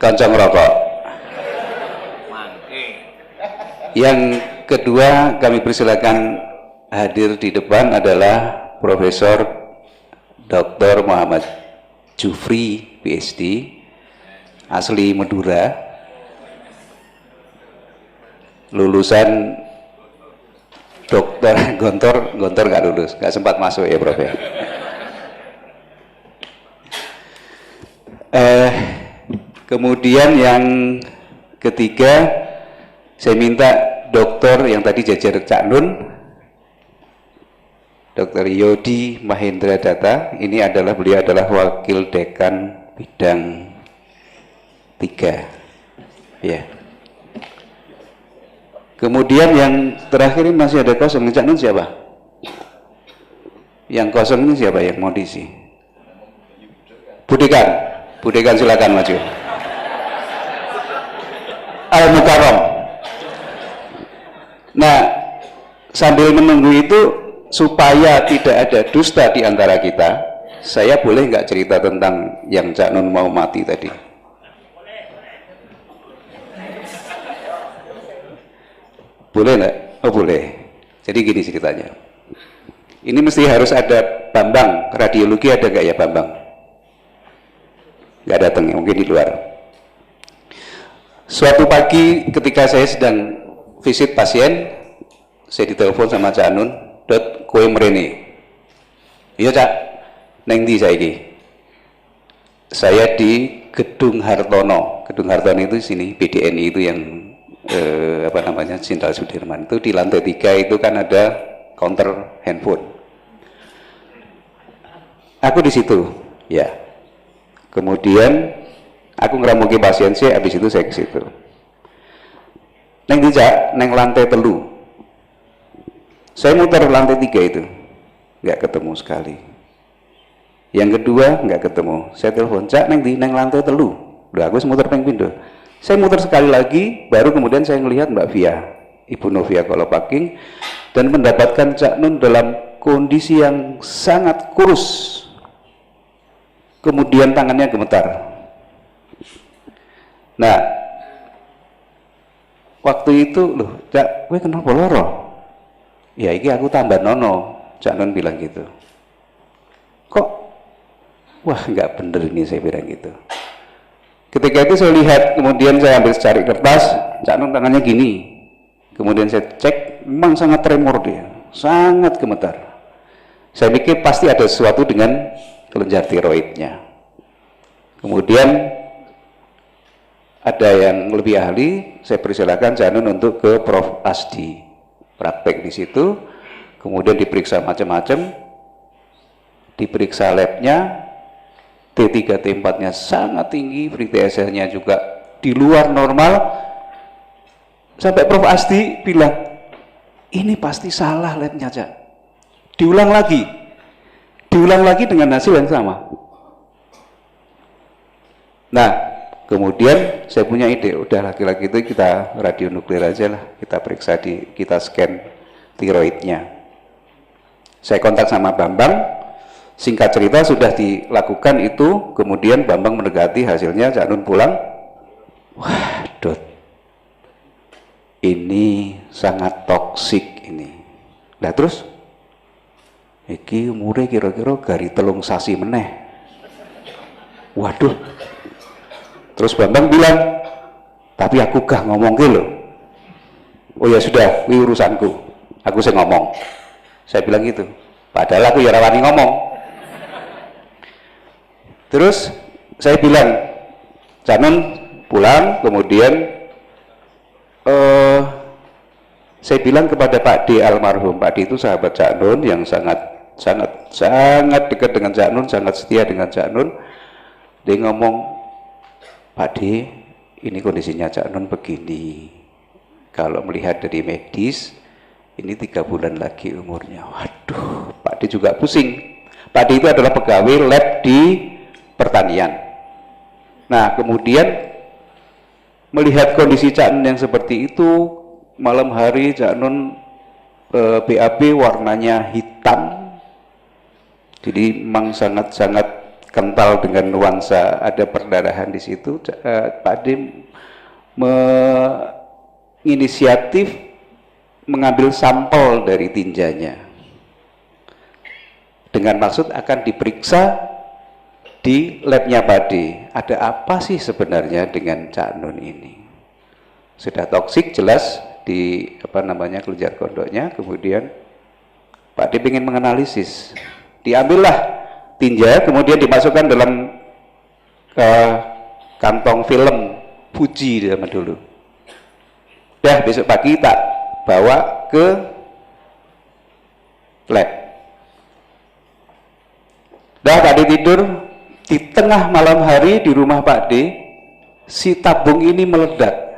Kancang rokok. Yang kedua kami persilakan hadir di depan adalah Profesor Dr. Muhammad Jufri, PhD, asli Madura, lulusan Dokter Gontor nggak lulus, nggak sempat masuk ya Prof ya. Kemudian yang ketiga, saya minta dokter yang tadi jajar Cak Nun, Dr. Yodi Mahendra Data. Ini adalah, beliau adalah wakil dekan bidang 3 ya. Kemudian yang terakhir ini masih ada kosong. Cak Nun siapa? Yang kosong ini siapa yang mau diisi? Budekan silakan maju. Al-Mukarram. Nah, sambil menunggu itu, supaya tidak ada dusta di antara kita, saya boleh nggak cerita tentang yang Cak Nun mau mati tadi? Boleh nggak? Oh boleh. Jadi gini ceritanya. Ini mesti harus ada Bambang, radiologi ada nggak ya Bambang? Nggak datang ya, mungkin di luar. Suatu pagi ketika saya sedang visit pasien, saya ditelepon sama Cak Nun, "Dot, kowe mrene." "Iya Cak, neng ndi saiki?" "Saya di Gedung Hartono." Gedung Hartono itu sini, BDNI itu yang Jenderal Sudirman. Itu di lantai 3 itu kan ada counter handphone. Aku di situ, ya. Kemudian aku ngeramuki pasien sih, habis itu saya ke situ. "Neng ndi Cak?" "Neng lantai 3. Saya muter lantai 3 itu, nggak ketemu sekali. Yang kedua nggak ketemu. Saya telepon, "Cak, neng di neng lantai 3. Udah aku muter ping pindho. Saya muter sekali lagi, baru kemudian saya melihat Mbak Via, Ibu Novia Kolopaking, dan mendapatkan Cak Nun dalam kondisi yang sangat kurus. Kemudian tangannya gemetar. Nah, waktu itu, "Loh, Cak, kowe kenapa loro?" "Ya, iki aku tambah nono." Cak Nun bilang gitu. "Kok? Wah, nggak bener ini," saya bilang gitu. Ketika itu saya lihat, kemudian saya ambil cari kertas, Cak Nun tangannya gini. Kemudian saya cek, memang sangat tremor dia, sangat gemetar. Saya pikir pasti ada sesuatu dengan kelenjar tiroidnya. Kemudian ada yang lebih ahli, saya persilakan Cak Nun untuk ke Prof. Asdi, praktek di situ, kemudian diperiksa macam-macam, diperiksa labnya, T3 T4-nya sangat tinggi, free TSH-nya juga di luar normal, sampai Prof. Asdi bilang, "Ini pasti salah labnya Cak." Diulang lagi dengan hasil yang sama. Nah, kemudian saya punya ide, udah laki-laki itu kita radionuklir aja lah, kita periksa, kita scan tiroidnya. Saya kontak sama Bambang, singkat cerita sudah dilakukan itu, kemudian Bambang mendekati hasilnya, Cak Nun pulang, "Wah, Dot, ini sangat toksik ini." Nah terus, "Iki umure kira-kira gari 3 sasi meneh." Waduh. Terus Bambang bilang, "Tapi aku gak ngomong ke lo." "Oh ya sudah, ini urusanku, aku sih ngomong." Saya bilang gitu, padahal aku ya rawani ngomong. Terus saya bilang, Cak Nun pulang, kemudian saya bilang kepada Pak D almarhum. Pak D itu sahabat Cak Nun yang sangat dekat dengan Cak Nun, sangat setia dengan Cak Nun. Dia ngomong, Pak D, ini kondisinya Cak Nun begini. Kalau melihat dari medis, ini 3 bulan lagi umurnya. Waduh, Pak D juga pusing. Pak D itu adalah pegawai lab di pertanian. Nah, kemudian melihat kondisi Cak Nun yang seperti itu, malam hari Cak Nun BAB warnanya hitam, jadi memang sangat-sangat kental dengan nuansa ada perdarahan di situ. Pak D menginisiatif mengambil sampel dari tinjanya dengan maksud akan diperiksa di labnya Pak D. Ada apa sih sebenarnya dengan Cak Nun ini? Sudah toksik jelas di kelenjar kondoknya. Kemudian Pak D ingin menganalisis, diambillah tinja, kemudian dimasukkan dalam kantong film Fuji zaman dulu. Dah besok pagi tak bawa ke lab. Dah Pak D tidur, di tengah malam hari di rumah Pak D, si tabung ini meledak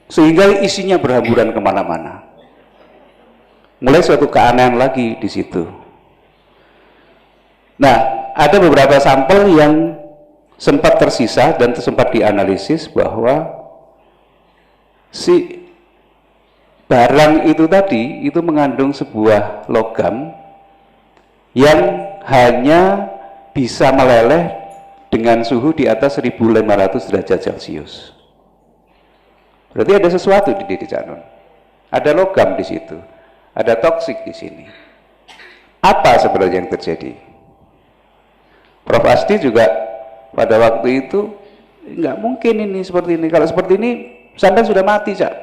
sehingga isinya berhamburan kemana-mana. Mulai suatu keanehan lagi di situ. Nah, ada beberapa sampel yang sempat tersisa dan sempat dianalisis bahwa si barang itu tadi itu mengandung sebuah logam yang hanya bisa meleleh dengan suhu di atas 1500 derajat Celcius. Berarti ada sesuatu di diri Cak Nun. Ada logam di situ. Ada toksik di sini. Apa sebenarnya yang terjadi? Prof Asdi juga pada waktu itu nggak mungkin ini seperti ini. Kalau seperti ini sampai sudah mati, Cak.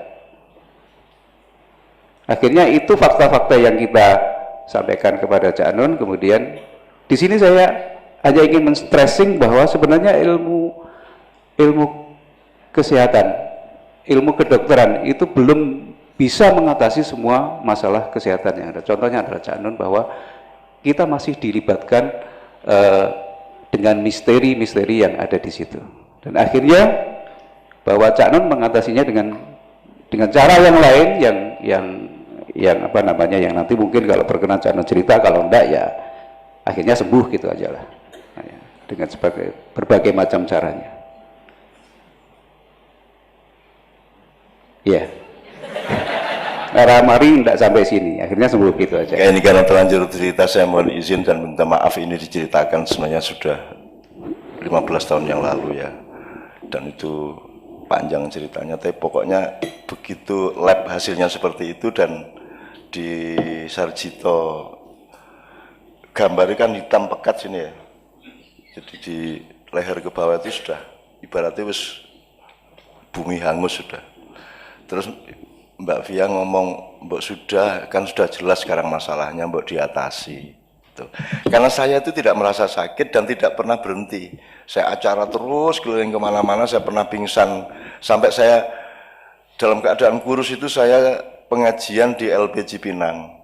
Akhirnya itu fakta-fakta yang kita sampaikan kepada Cak Nun. Kemudian di sini saya hanya ingin men-stressing bahwa sebenarnya ilmu kesehatan, ilmu kedokteran itu belum bisa mengatasi semua masalah kesehatan yang ada. Contohnya adalah Cak Nun bahwa kita masih dilibatkan dengan misteri-misteri yang ada di situ. Dan akhirnya bahwa Cak Nun mengatasinya dengan cara yang lain yang yang nanti mungkin kalau berkenan Cak Nun cerita, kalau enggak ya akhirnya sembuh gitu aja lah. Dengan berbagai macam caranya. Iya. Arah mari tidak sampai sini, akhirnya sembuh gitu aja. Ya, ini karena terlanjur cerita, saya mohon izin dan minta maaf, ini diceritakan sebenarnya sudah 15 tahun yang lalu ya. Dan itu panjang ceritanya, tapi pokoknya begitu lab hasilnya seperti itu dan di Sarjito gambarnya kan hitam pekat sini ya. Jadi di leher ke bawah itu sudah ibaratnya wis bumi hangus sudah. Terus Mbak Via ngomong, Mbok sudah jelas sekarang masalahnya, Mbok diatasi. Tuh. Karena saya itu tidak merasa sakit dan tidak pernah berhenti. Saya acara terus keliling kemana-mana, saya pernah pingsan. Sampai saya dalam keadaan kurus itu saya pengajian di LPG Pinang.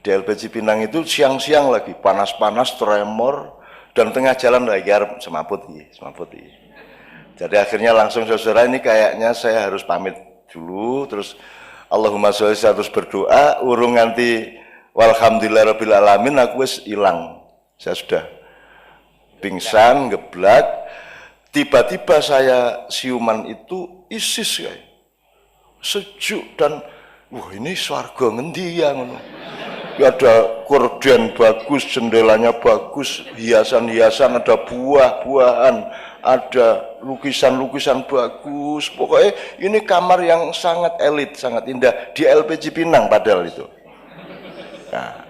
Di LPG Pinang itu siang-siang lagi, panas-panas, tremor, dan tengah jalan lagi semaput. Jadi akhirnya langsung saudara ini kayaknya saya harus pamit dulu, terus Allahumma sholli, saya terus berdoa, urung nganti walhamdulillahirabbil alamin aku wis hilang. Saya sudah pingsan, geblak. Tiba-tiba saya siuman itu ISIS kayak. Sejuk dan wah ini swarga ngendi ya ngono. Ya ada korden bagus, jendelanya bagus, hiasan-hiasan, ada buah-buahan, ada lukisan-lukisan bagus. Pokoknya ini kamar yang sangat elit, sangat indah di LPG Pinang padahal itu. Nah,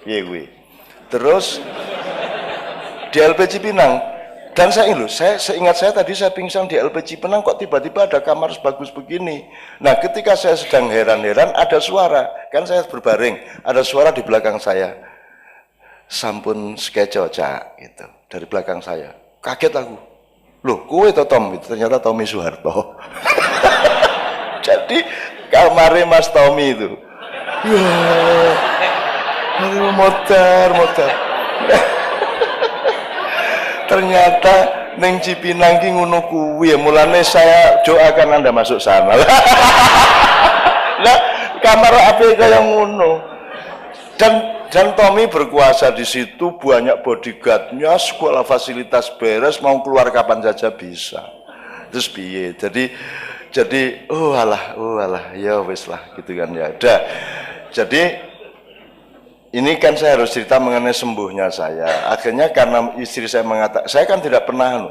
iya gue. Terus di LPG Pinang, dan saya seingat saya tadi saya pingsan di LPG Pinang, kok tiba-tiba ada kamar sebagus begini. Nah, ketika saya sedang heran-heran ada suara, kan saya berbaring, ada suara di belakang saya. Sampun skeco Cak gitu dari belakang saya. Kaget aku. Loh, kowe to Tom? Itu ternyata Tommy Soeharto. Jadi kamarnya Mas Tommy itu. Ya, motor. Ternyata Ning Cipinang ki ngono kuwi ya, mulane saya doakan Anda masuk sana. Lah kamar ape kaya ngono. Dan Tommy berkuasa di situ, banyak bodyguardnya, sekolah fasilitas beres, mau keluar kapan saja bisa. Terus piye? Jadi oh alah ya wis lah gitu kan ya. Udah. Jadi ini kan saya harus cerita mengenai sembuhnya saya. Akhirnya karena istri saya mengatakan, saya kan tidak pernah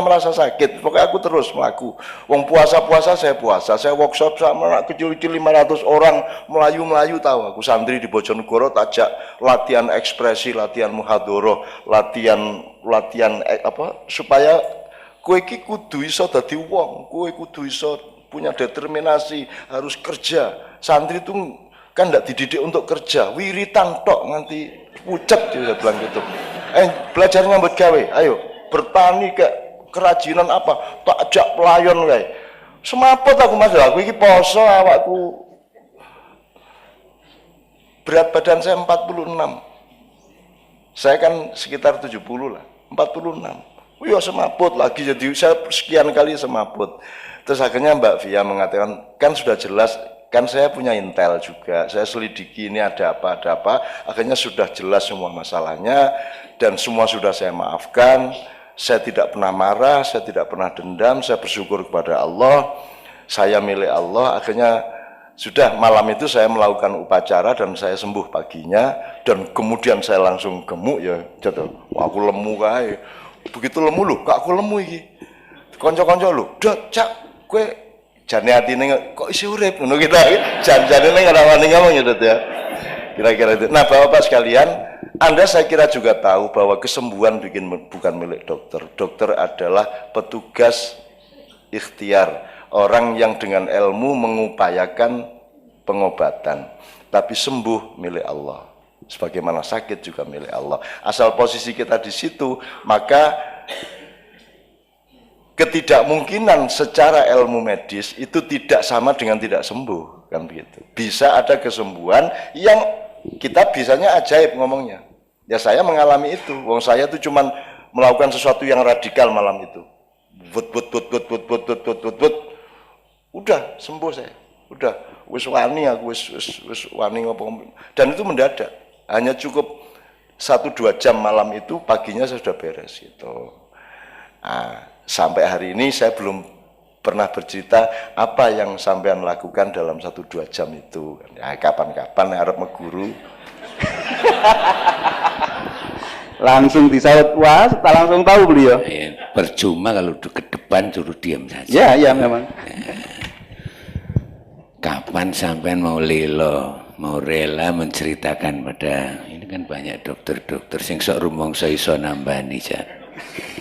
merasa sakit. Pokoknya aku terus melaku. Wong puasa saya puasa. Saya workshop sama anak kecil-kecil 500 orang melayu tahu. Aku santri di Bojonegoro tajak latihan ekspresi, latihan muhadoroh, latihan supaya kowe iki kudu iso dadi wong, kowe kudu iso punya determinasi, harus kerja. Santri itu kan tidak dididik untuk kerja, wiritan tok nganti pucet dia bilang gitu. Belajar nyambut gawe, ayo bertani ke kerajinan apa, tak ajak pelayan kae. Semaput aku Mas, aku iki poso awakku. Berat badan saya 46. Saya kan sekitar 70 lah, 46. Wih, semaput lagi, jadi saya sekian kali semaput. Terus akhirnya Mbak Via mengatakan, kan sudah jelas, kan saya punya intel juga, saya selidiki ini ada apa, akhirnya sudah jelas semua masalahnya, dan semua sudah saya maafkan, saya tidak pernah marah, saya tidak pernah dendam, saya bersyukur kepada Allah, saya milik Allah. Akhirnya sudah malam itu saya melakukan upacara dan saya sembuh paginya, dan kemudian saya langsung gemuk ya, jatuh, aku lemu kae, begitu lemu lho, kak aku lemu iki, konco-konco lho, cak, kue jane atine kok isi urip ngono kita jan-jane ning ora wani ngomong ya Dut ya. Kira-kira itu. Nah, Bapak-bapak sekalian, Anda saya kira juga tahu bahwa kesembuhan bukan milik dokter. Dokter adalah petugas ikhtiar, orang yang dengan ilmu mengupayakan pengobatan. Tapi sembuh milik Allah. Sebagaimana sakit juga milik Allah. Asal posisi kita di situ, maka ketidakmungkinan secara ilmu medis itu tidak sama dengan tidak sembuh, kan begitu. Bisa ada kesembuhan yang kita bisanya ajaib ngomongnya. Ya saya mengalami itu. Wong saya itu cuman melakukan sesuatu yang radikal malam itu. Udah sembuh saya. Udah wis wani aku wis wani ngopo. Dan itu mendadak. Hanya cukup 1-2 jam malam itu, paginya saya sudah beres gitu. Nah, sampai hari ini saya belum pernah bercerita apa yang sampean lakukan dalam 1-2 jam itu. Ya, kapan-kapan harap meguru. Langsung disaut, wah, tak langsung tahu beliau. Ya, percuma kalau ke depan suruh diam saja. Ya memang. Kapan sampean mau rela menceritakan pada, ini kan banyak dokter-dokter sing sok rumangsa iso nambani ja.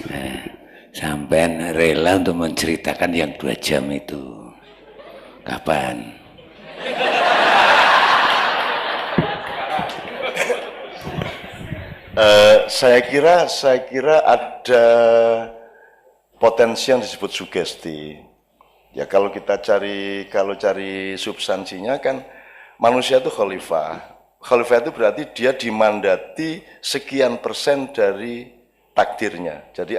Nah, sampean rela untuk menceritakan yang 2 jam itu kapan? Saya kira ada potensi yang disebut sugesti. Ya kalau cari substansinya kan manusia itu khalifah. Khalifah itu berarti dia dimandati sekian persen dari takdirnya. Jadi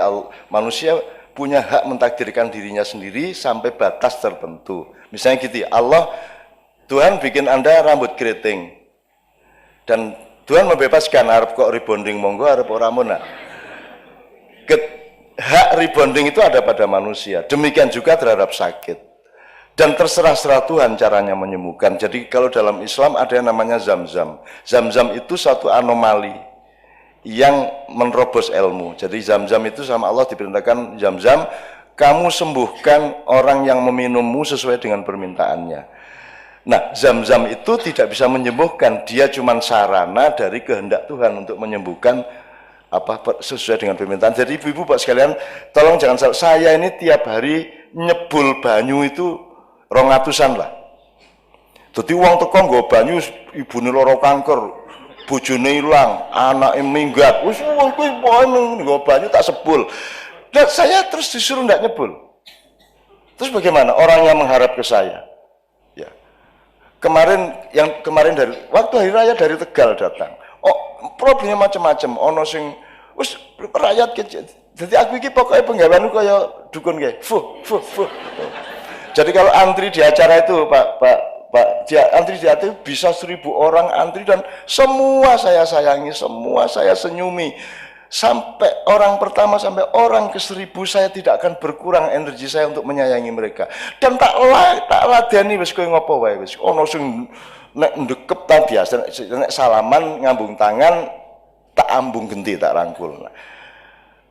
manusia punya hak mentakdirkan dirinya sendiri sampai batas tertentu. Misalnya gitu, Tuhan bikin Anda rambut keriting. Dan Tuhan membebaskan, harap kok rebonding monggo, harap orang mona. Hak rebonding itu ada pada manusia. Demikian juga terhadap sakit. Dan terserah Tuhan caranya menyembuhkan. Jadi kalau dalam Islam ada yang namanya zam-zam. Zam-zam itu satu anomali yang menerobos ilmu. Jadi zam-zam itu sama Allah diperintahkan, zam-zam, kamu sembuhkan orang yang meminummu sesuai dengan permintaannya. Nah, zam-zam itu tidak bisa menyembuhkan, dia cuma sarana dari kehendak Tuhan untuk menyembuhkan sesuai dengan permintaan. Jadi ibu-ibu Pak sekalian, tolong jangan salah, saya ini tiap hari nyebul banyu itu 200-an lah. Jadi uang teko nggo banyu, ibune lara kanker, bojone ilang, anake minggat. Wis kuwi nggo banyu tak sebul. Dan saya terus disuruh ndak nyebul. Terus bagaimana orang yang mengharap ke saya? Ya. Kemarin dari waktu hari raya dari Tegal datang. Oh, problemnya macam-macam. Ono sing wis rakyat Jadi aku iki pokoknya penggaweanku kaya dukun kayak, fuh. Jadi kalau antri di acara itu, Pak, antri di acara itu bisa 1000 orang antri dan semua saya sayangi, semua saya senyumi. Sampai orang pertama sampai orang ke 1000 saya tidak akan berkurang energi saya untuk menyayangi mereka. Dan tak ladeni wis kowe ngopo wae wis. Ono sing nek ndekep ta biasa nek salaman ngambung tangan tak ambung genti tak rangkul.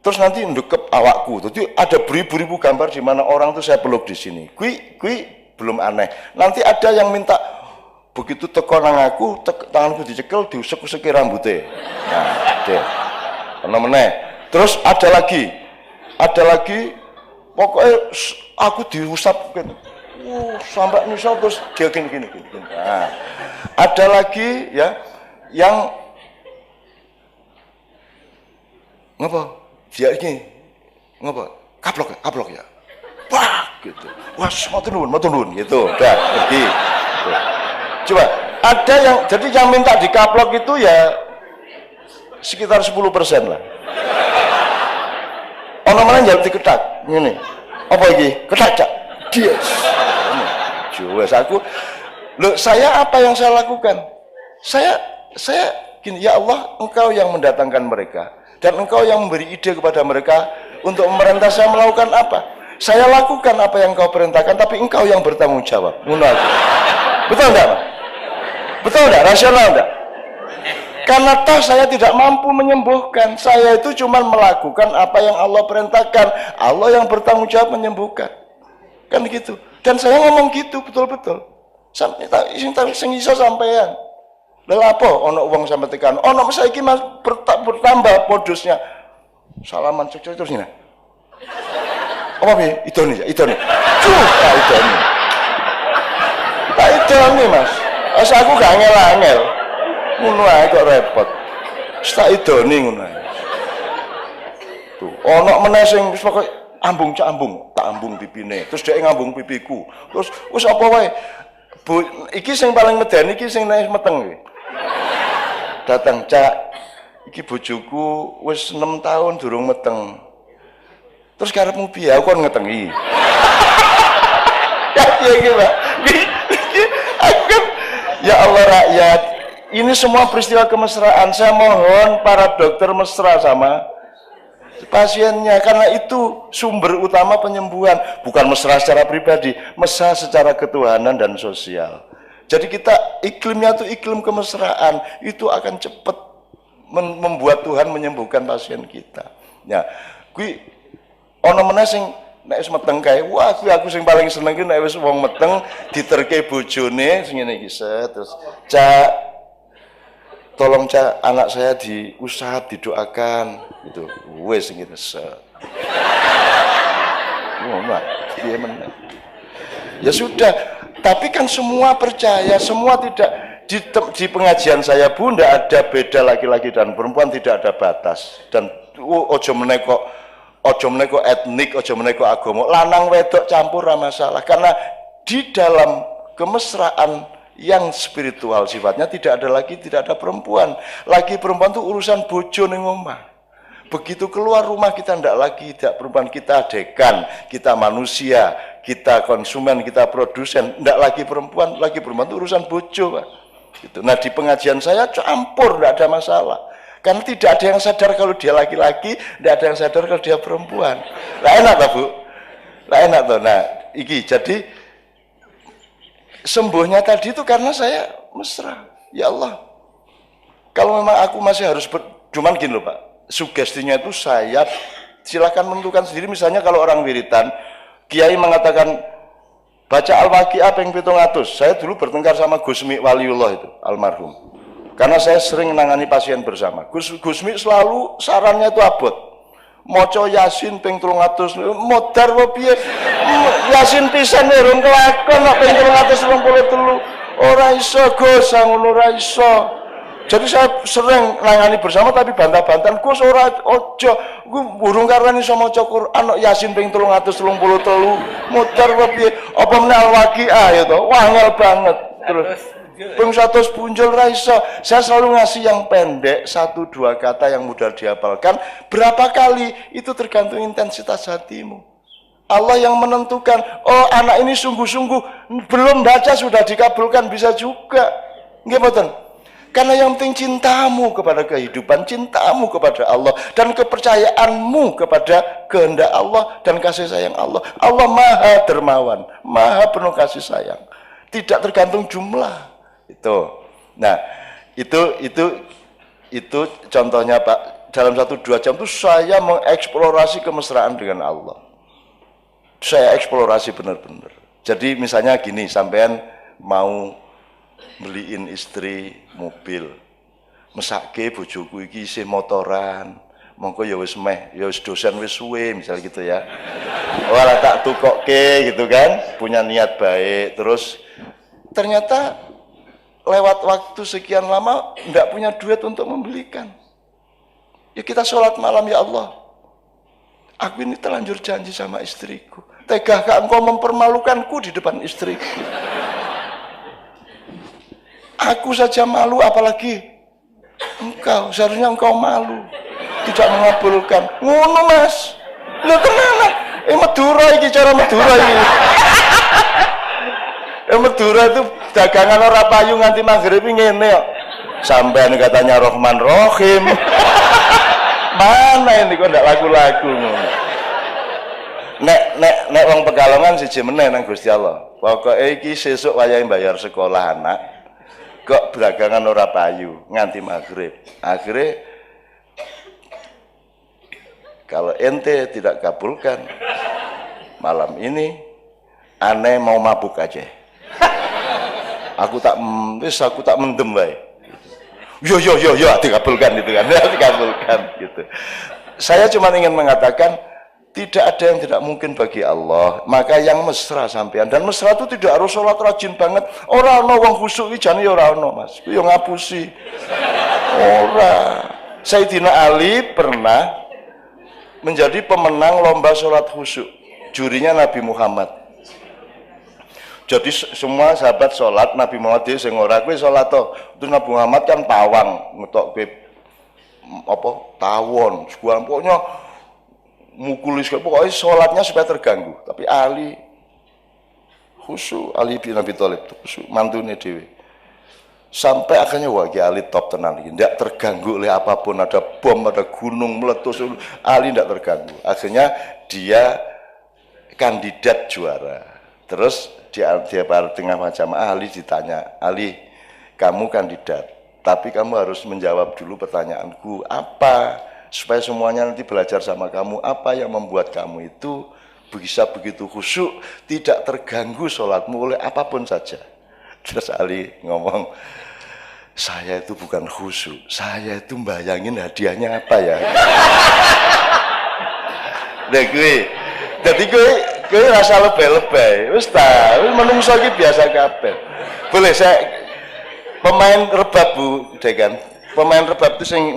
Terus nanti ndekep awakku. Jadi ada beribu-ribu gambar di mana orang tuh saya peluk di sini. Kui belum aneh. Nanti ada yang minta begitu teko nang aku, tanganku dicekel, diusek-useki rambutnya. Nah, deh. Meneh. Terus ada lagi, pokoknya aku diusap gitu. Sampai misal terus dia gini. Nah, ada lagi ya yang ngapa? Dia ini ngapa? Kaplok ya. Wah, gitu. Wah, matur nuwun gitu. Udah pergi. Gitu. Coba ada yang jadi yang minta dikaplok itu ya sekitar 10% lah. Ono mana jawab diketak ngene. Apa iki? Ketak cak. Dies. Jelas aku. Loh, saya apa yang saya lakukan? Saya gini, ya Allah, Engkau yang mendatangkan mereka dan Engkau yang memberi ide kepada mereka untuk memerintah saya melakukan apa? Saya lakukan apa yang Engkau perintahkan, tapi Engkau yang bertanggung jawab. Betul enggak, Pak? Betul enggak? Rasional enggak? Karena toh saya tidak mampu menyembuhkan, saya itu cuma melakukan apa yang Allah perintahkan. Allah yang bertanggung jawab menyembuhkan, kan gitu. Dan saya ngomong gitu betul-betul. Sampai sing iso sampean. Lha apa ono wong sampe tekan, ono saiki Mas bertambah modusnya. Salaman cek terus ngene. Apa piye? Idone. Tak idone, Mas. Asa aku gak angel-angel. Ngono ae kok repot. Tak idoni ngono ae. Tuh, ono meneh sing wis pokoke ambung, tak ambung pipine. Terus dhek ngambung pipiku. Terus wis apa wae. Iki sing paling medeni iki sing nek meteng iki. Datang, Cak. Iki bojoku wis 6 tahun durung meteng. Terus karepmu piye? Aku kon ngetengi. Ya iki, Pak. Aku kan ya Allah rakyat. Ini semua peristiwa kemesraan. Saya mohon para dokter mesra sama pasiennya, karena itu sumber utama penyembuhan. Bukan mesra secara pribadi, mesra secara ketuhanan dan sosial. Jadi kita iklimnya itu iklim kemesraan, itu akan cepat membuat Tuhan menyembuhkan pasien kita. Ya, kui ono meneh sing nek wis meteng kae, wah kuwi aku sing paling seneng ki nek wis wong meteng diterke bojone sing ngene iki terus, Cak, tolong Cak, anak saya diusap, didoakan gitu. Wes gitu set. Dia menang. Ya sudah, tapi kan semua percaya, semua tidak di pengajian saya pun tidak ada beda laki-laki dan perempuan, tidak ada batas. Dan ojo meneko etnik, ojo meneko agama, lanang wedok campur ra masalah, karena di dalam kemesraan yang spiritual sifatnya tidak ada perempuan. Lagi perempuan itu urusan bojo ning omah. Begitu keluar rumah kita tidak perempuan, kita dekan, kita manusia, kita konsumen, kita produsen, tidak lagi perempuan itu urusan bojo, Pak. Gitu. Nah, di pengajian saya campur, tidak ada masalah. Karena tidak ada yang sadar kalau dia laki-laki, tidak ada yang sadar kalau dia perempuan. Lah enak tak, Bu? Lah enak toh. Nah, iki jadi sembuhnya tadi itu karena saya mesra. Ya Allah, kalau memang aku masih harus cuman gini loh Pak, sugestinya itu saya silakan menentukan sendiri. Misalnya kalau orang wiritan, Kiai mengatakan baca Al-Waqi'ah ping 700. Saya dulu bertengkar sama Gusmi Waliullah itu, almarhum. Karena saya sering menangani pasien bersama. Gusmi selalu sarannya itu abot. Moco Yasin ping 300 modar apa piye? Yasin pisan urung kelakon kok ping 323. Ora iso Gus, ngono ora iso. Jadi saya sering nangani bersama tapi bantah-bantahan, Gus ora ojo, burung karena iso maca Quran Yasin ping 333. Modar apa piye? Apa meneh Al-Waqi'ah ya to? Wangel banget. Terus Ping 100 punjul ra iso. Saya selalu ngasih yang pendek, 1-2 kata yang mudah dihafalkan. Berapa kali itu tergantung intensitas hatimu. Allah yang menentukan. Oh, anak ini sungguh-sungguh belum baca sudah dikabulkan, bisa juga. Nggih mboten? Karena yang penting cintamu kepada kehidupan, cintamu kepada Allah, dan kepercayaanmu kepada kehendak Allah dan kasih sayang Allah. Allah maha dermawan, maha penuh kasih sayang. Tidak tergantung jumlah. Itu. Nah, itu contohnya Pak. Dalam 1-2 jam itu saya mengeksplorasi kemesraan dengan Allah. Saya eksplorasi benar-benar. Jadi misalnya gini, sampean mau beliin istri mobil, mesake bojoku iki isih motoran, mongko ya wis dosen wis suwe misal gitu ya. Ora tak tukokke gitu kan, punya niat baik, terus ternyata lewat waktu sekian lama enggak punya duit untuk membelikan. Ya kita sholat malam, ya Allah, aku ini terlanjur janji sama istriku, tegakah engkau mempermalukanku di depan istriku? Aku saja malu, apalagi engkau. Seharusnya engkau malu, tidak mengabulkan. Ngono mas, lu kenapa? Madura iki, cara Madura iki. Madura itu dagangan ora payu nganti maghrib ngene kok. Sampean katanya Rahman Rahim. Mana ini kok ndak laku-laku ngono. Nek wong Pekalongan siji meneh nang Gusti Allah. Pokoke iki sesuk wayahe bayar sekolah anak. Kok belakangan ora payu nganti maghrib. Akhirnya kalau ente tidak kabulkan malam ini, aneh mau mabuk aja. Aku tak mendem bae. Yo dikabulkan gitu kan. Dikabulkan gitu. Saya cuma ingin mengatakan tidak ada yang tidak mungkin bagi Allah. Maka yang mesra sampean, dan mesra itu tidak harus sholat rajin banget. Ora ana wong khusyuk iki jane ya ora ana, Mas. Ku yo ngapusi. Ora. Sayyidina Ali pernah menjadi pemenang lomba sholat khusyuk. Jurinya Nabi Muhammad. Jadi semua sahabat sholat, Nabi Muhammad dia sing ora kowe sholat to. Terus Nabi Muhammad kan pawang ngetok kowe apa tawon, sebuah pokoknya mukulis, pokoknya sholatnya supaya terganggu. Tapi Ali khusyuk, Ali bin Abi Thalib khusyuk, mantune dhewe. Sampai akhirnya wah Ali top tenan iki, ndak terganggu oleh apapun, ada bom, ada gunung meletus, Ali ndak terganggu. Akhirnya dia kandidat juara. Terus dia pada tengah macam Ali ditanya, Ali, kamu kandidat, tapi kamu harus menjawab dulu pertanyaanku, apa supaya semuanya nanti belajar sama kamu, apa yang membuat kamu itu bisa begitu khusyuk, tidak terganggu sholatmu oleh apapun saja. Terus Ali ngomong, saya itu bukan khusyuk, saya itu bayangin hadiahnya apa ya. Nah jadi gue rasa lebay-lebay, wis ta, menungso iki biasa kabeh. Boleh saya pemain rebab Bu Dekan, pemain rebab itu sing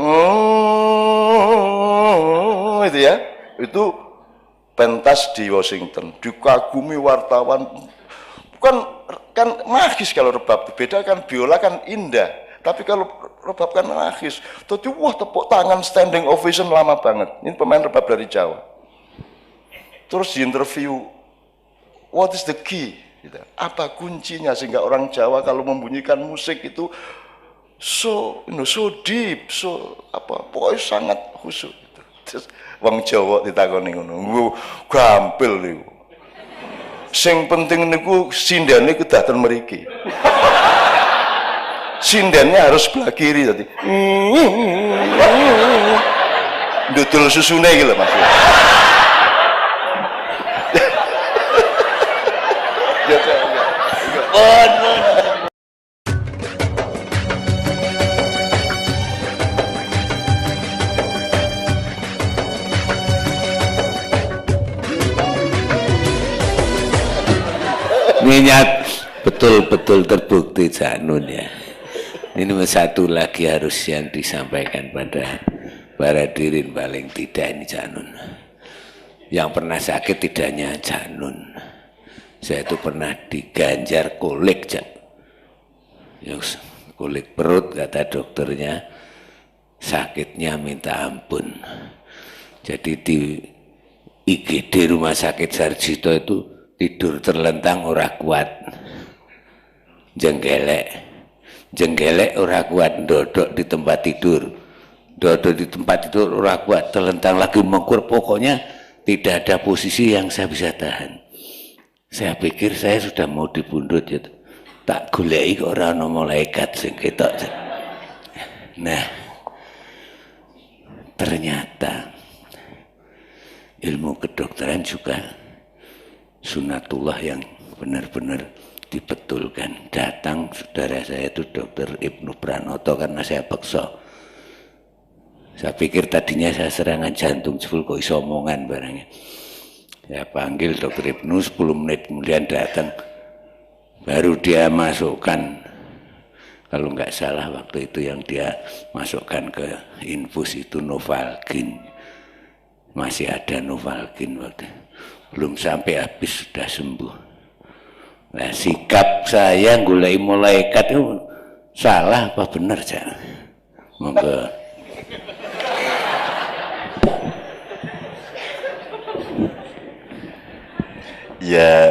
itu ya, itu pentas di Washington, dikagumi wartawan. Kan magis kalau rebab, beda kan biola kan indah, tapi kalau rebab kan magis. Jadi wah tepuk tangan standing ovation lama banget. Ini pemain rebab dari Jawa. Terus di interview, what is the key? Gitu. Apa kuncinya sehingga orang Jawa kalau membunyikan musik itu so deep, so apa, pokoknya sangat khusyuk. Terus wong Jawa ditakoni ngono, gampil niku. Sing penting niku sindane kedaten mriki. Sindannya harus sebelah kiri tadi. Dudul susune iki lho Mas. Niat betul-betul terbukti Cak Nun ya. Ini satu lagi harus yang disampaikan pada para hadirin, paling tidak ini Cak Nun. Yang pernah sakit tidak hanya Cak Nun. Saya itu pernah diganjar kolik Cak. kulit perut, kata dokternya sakitnya minta ampun. Jadi di IGD Rumah Sakit Sarjito itu tidur terlentang ora kuat, jenggelek ora kuat, dodok di tempat tidur ora kuat, terlentang lagi mengkur, pokoknya tidak ada posisi yang saya bisa tahan. Saya pikir saya sudah mau dibundut gitu. Tak goleki kok ora ana malaikat sing ketok. Nah, ternyata ilmu kedokteran juga sunatullah yang benar-benar dibetulkan. Datang saudara saya itu Dokter Ibnu Pranoto karena saya paksa. Saya pikir tadinya saya serangan jantung jebul kok iso omongan barangnya. Saya panggil Dokter Ibnu, 10 menit kemudian datang. Baru dia masukkan, kalau nggak salah waktu itu yang dia masukkan ke infus itu Novalgin. Masih ada Novalgin waktu itu. Belum sampai habis sudah sembuh. Nah, sikap saya golek malaikat itu salah apa benar, Cak? Monggo. Ya,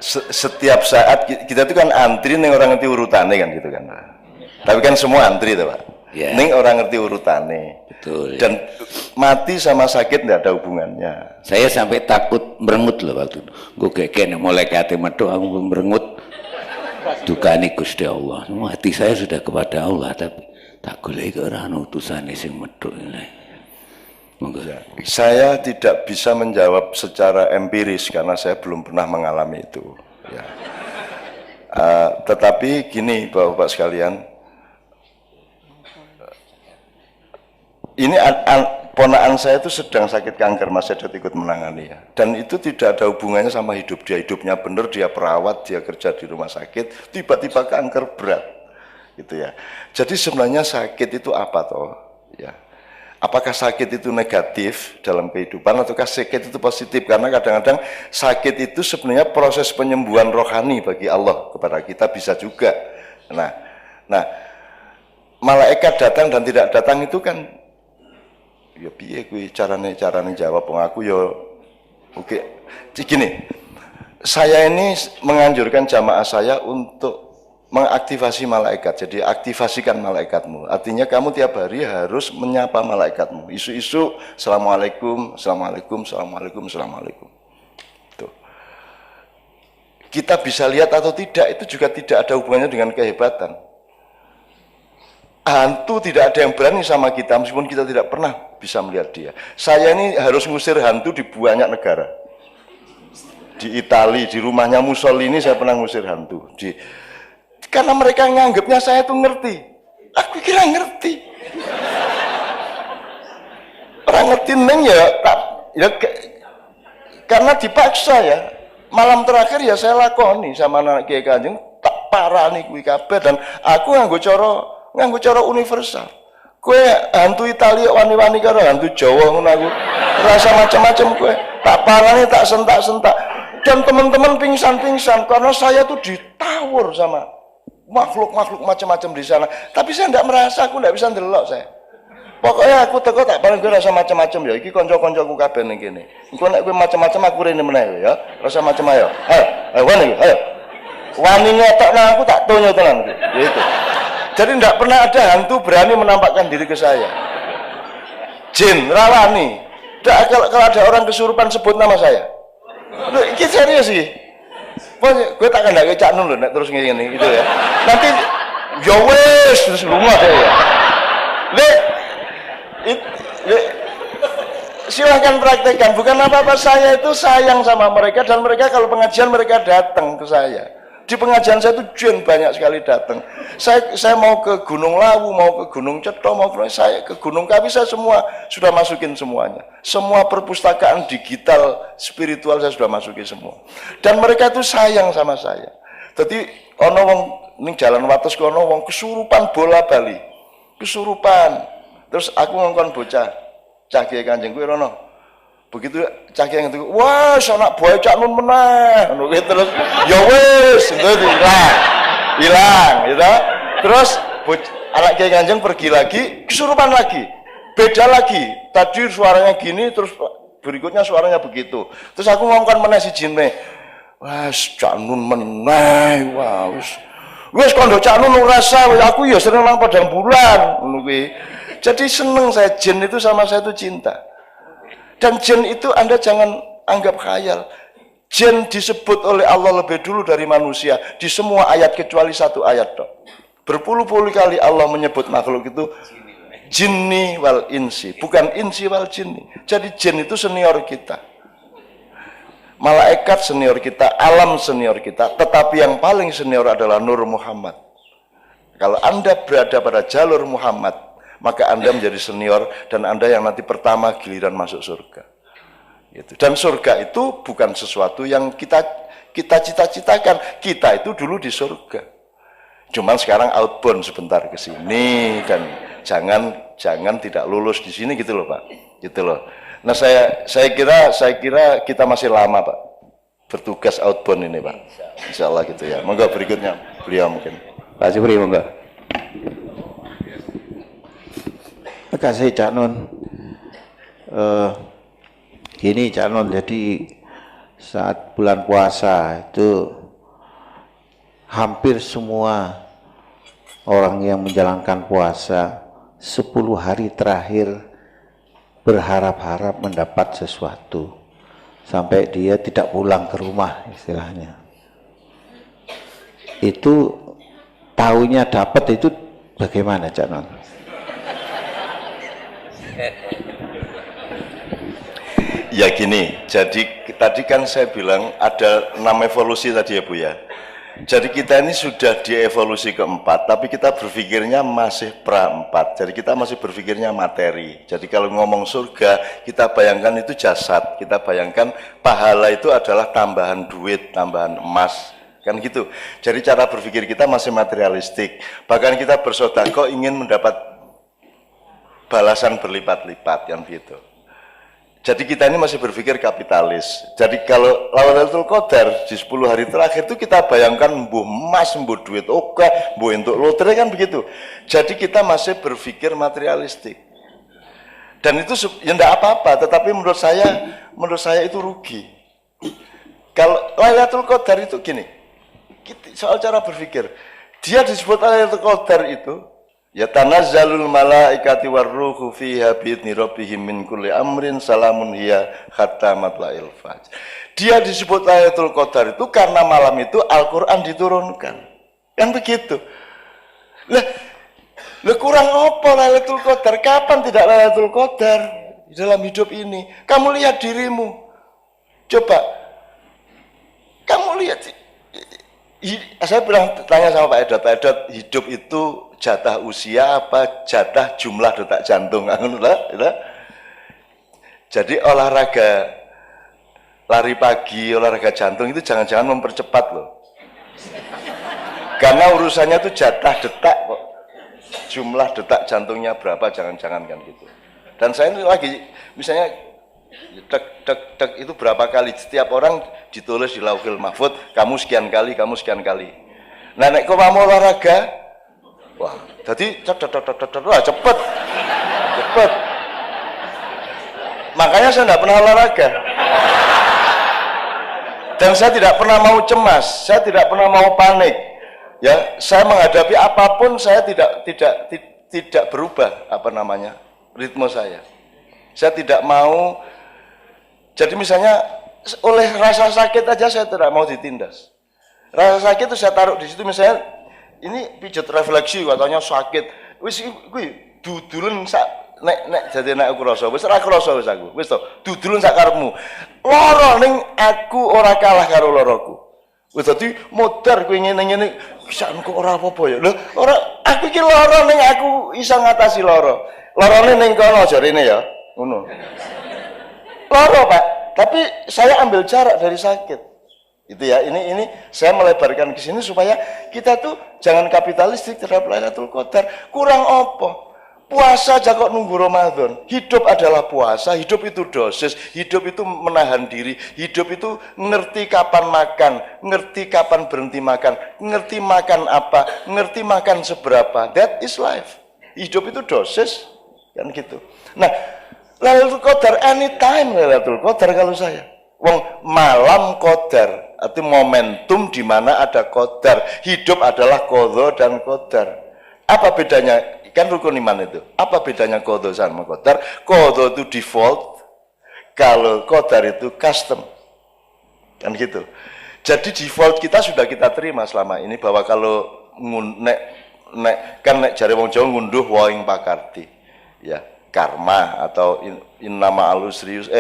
setiap saat kita itu kan antri nih orang ngerti urutannya kan gitu kan. Tapi kan semua antri tuh Pak. Ya. Ning orang ngerti urutannya. Betul. Dan mati sama sakit tidak ada hubungannya. Saya sampai takut merengut loh waktu itu. Gue kayak malaikat metu aku merengut. Dukani Gusti Allah. Semua hati saya sudah kepada Allah, tapi tak golek ora ana utusane sing metu. Ya. Saya tidak bisa menjawab secara empiris karena saya belum pernah mengalami itu. Ya. Tetapi gini Bapak-Bapak sekalian, ini ponakan saya itu sedang sakit kanker, Mas Sedot ikut menangani ya. Dan itu tidak ada hubungannya sama hidup dia. Hidupnya benar, dia perawat, dia kerja di rumah sakit, tiba-tiba kanker berat, gitu ya. Jadi sebenarnya sakit itu apa toh? Ya. Apakah sakit itu negatif dalam kehidupan ataukah sakit itu positif? Karena kadang-kadang sakit itu sebenarnya proses penyembuhan rohani bagi Allah kepada kita bisa juga. Nah, malaikat datang dan tidak datang itu kan ya piye kuwi carane jawab wong aku ya oke. Gini, saya ini menganjurkan jamaah saya untuk mengaktifasi malaikat. Jadi aktifasikan malaikatmu. Artinya kamu tiap hari harus menyapa malaikatmu. Isu-isu assalamualaikum, assalamualaikum, assalamualaikum, assalamualaikum. Tuh. Kita bisa lihat atau tidak itu juga tidak ada hubungannya dengan kehebatan. Hantu tidak ada yang berani sama kita meskipun kita tidak pernah bisa melihat dia. Saya ini harus ngusir hantu di banyak negara. Di Italia, di rumahnya Mussolini saya pernah ngusir hantu. Karena mereka nganggapnya saya tuh ngerti. Aku kira ngerti. Orang ngerti neng ya karena dipaksa ya. Malam terakhir ya saya lakoni sama anak Kiai Kanjeng tak parani kuwi kabeh dan aku nganggo cara universal. Kowe hantu Italia wani-wani karo hantu Jawa ngono aku. Rasa macam-macam kowe. Tak parani tak sentak-sentak. Dan teman-teman pingsan-pingsan karena saya tuh ditawur sama makhluk-makhluk macam-macam di sana. Tapi saya tidak merasa, aku tidak bisa ndelok saya. Pokoknya aku teko tak paling gue rasa macam-macam ya. Iki konco-koncoku kabeh ning kene. Engko nek kowe macam-macam aku rene meneh ya. Rasa macam ayo. Ayo wani, ayo. Wani ngetokno aku tak tonyo tenan gitu. Jadi tidak pernah ada hantu berani menampakkan diri ke saya. Jin, rawani. Kalau ada orang kesurupan sebut nama saya. Loh, ini serius sih. Gue tak akan nggak cak nul nek terus ngene gitu ya. Nanti ya wes terus rumah deh ya. Silahkan praktekkan. Bukan apa-apa, saya itu sayang sama mereka dan mereka kalau pengajian mereka datang ke saya. Di pengajian saya itu jen banyak sekali datang. Saya mau ke Gunung Lawu, mau ke Gunung Cetho, mau ke Gunung Kawi, saya semua sudah masukin semuanya. Semua perpustakaan digital spiritual saya sudah masukin semua. Dan mereka itu sayang sama saya. Jadi ono wong ning jalan wates kono wong kesurupan bola bali. Kesurupan. Terus aku ngongkon bocah, cah Kiai Kanjeng kuwi rono. Begitu caki yang itu, wah, anak boy cak nun meneh, terus, ya wis, itu hilang, gitu. Terus anak Kiai Kanjeng pergi lagi, kesurupan lagi, beda lagi. Tadi suaranya gini, terus berikutnya suaranya begitu. Terus aku ngomongkan meneh si jinne, wah, cak nun meneh, wah, wis kondo cak nun rasa, aku ya sering nang padang bulan, Jadi seneng saya, jin itu sama saya itu cinta. Dan jin itu Anda jangan anggap khayal. Jin disebut oleh Allah lebih dulu dari manusia di semua ayat kecuali satu ayat dok. Berpuluh-puluh kali Allah menyebut makhluk itu jinni wal insi, bukan insi wal jinni. Jadi jin itu senior kita. Malaikat senior kita, alam senior kita, tetapi yang paling senior adalah Nur Muhammad. Kalau Anda berada pada jalur Muhammad, maka Anda menjadi senior dan Anda yang nanti pertama giliran masuk surga. Gitu. Dan surga itu bukan sesuatu yang kita cita-citakan. Kita itu dulu di surga. Cuman sekarang outbound sebentar ke sini dan jangan tidak lulus di sini gitu loh Pak. Gitu loh. Nah saya kira kita masih lama Pak bertugas outbound ini Pak. Insya Allah gitu ya. Monggo berikutnya beliau mungkin. Pak Jupri monggo. Terima kasih Cak Nun. Gini Cak Nun, jadi saat bulan puasa itu hampir semua orang yang menjalankan puasa 10 hari terakhir berharap-harap mendapat sesuatu sampai dia tidak pulang ke rumah istilahnya. Itu taunya dapat itu bagaimana Cak Nun? Ya gini, jadi tadi kan saya bilang ada 6 evolusi tadi ya Bu ya. Jadi kita ini sudah di evolusi keempat, tapi kita berpikirnya masih pra-4. Jadi kita masih berpikirnya materi. Jadi kalau ngomong surga, kita bayangkan itu jasad. Kita bayangkan pahala itu adalah tambahan duit, tambahan emas. Kan gitu. Jadi cara berpikir kita masih materialistik. Bahkan kita bersedekah ingin mendapat balasan berlipat-lipat, yang gitu. Jadi kita ini masih berpikir kapitalis. Jadi kalau Lailatul Qadar di 10 hari terakhir itu kita bayangkan mbuh emas, mbuh duit oke, mbuh untuk lotre kan begitu. Jadi kita masih berpikir materialistik. Dan itu ya enggak apa-apa, tetapi menurut saya itu rugi. Kalau Lailatul Qadar itu gini, soal cara berpikir. Dia disebut Lailatul Qadar itu ya tanazzalul malaikati warruhu fiha bi'idzni rabbihim min kulli amrin salamun hiya hatta matla'il fajr. Dia disebut Lailatul Qadar itu karena malam itu Al-Qur'an diturunkan. Kan begitu. Lah kurang apa Lailatul Qadar? Kapan tidak Lailatul Qadar di dalam hidup ini? Kamu lihat dirimu. Coba. Kamu lihat. Saya pernah tanya sama Pak Edot, hidup itu jatah usia apa jatah jumlah detak jantung? Jadi olahraga lari pagi, olahraga jantung itu jangan-jangan mempercepat loh. Karena urusannya itu jatah detak kok. Jumlah detak jantungnya berapa, jangan-jangan kan gitu. Dan saya ini lagi misalnya dek itu berapa kali, setiap orang ditulis di Lauhul Mahfuz, kamu sekian kali, kamu sekian kali. Nah nek kok mau olahraga, wah, jadi cepet. Makanya saya tidak pernah olahraga. Dan saya tidak pernah mau cemas, saya tidak pernah mau panik. Ya, saya menghadapi apapun saya tidak berubah ritme saya. Saya tidak mau. Jadi misalnya oleh rasa sakit aja saya tidak mau ditindas. Rasa sakit itu saya taruh di situ, misalnya ini pijat refleksi katanya sakit. Wis kuwi dudulen sak nek jadi nek aku rasa wis ora krasa wis aku. Wis to, dudulen sak karepmu. Lara ning aku ora kalah karo laraku. Wis dadi modar kuwi ngene-ngene sak kok ora apa-apa ya. Lho, ora aku iki lara ning aku iso ngatasi lara. Larane ning kono jarene ya. Ngono. Lara Pak, tapi saya ambil jarak dari sakit. Itu ya, ini saya melebarkan ke sini supaya kita tuh jangan kapitalistik terhadap Lailatul Qadar. Kurang apa? Puasa aja kok nunggu Ramadan. Hidup adalah puasa, hidup itu dosis, hidup itu menahan diri, hidup itu ngerti kapan makan, ngerti kapan berhenti makan, ngerti makan apa, ngerti makan seberapa. That is life. Hidup itu dosis, kan gitu. Nah, Lailatul Qadar anytime Lailatul Qadar kalau saya. Wong malam qadar, arti momentum di mana ada qadar. Hidup adalah qadha dan qadar. Apa bedanya? Kan rukun iman itu. Apa bedanya qadha sama qadar? Qadha itu default, kalau qadar itu custom. Kan gitu. Jadi default kita sudah kita terima selama ini bahwa kalau nek jare wong Jawa ngunduh waing pakarti. Ya, karma atau innama alusrius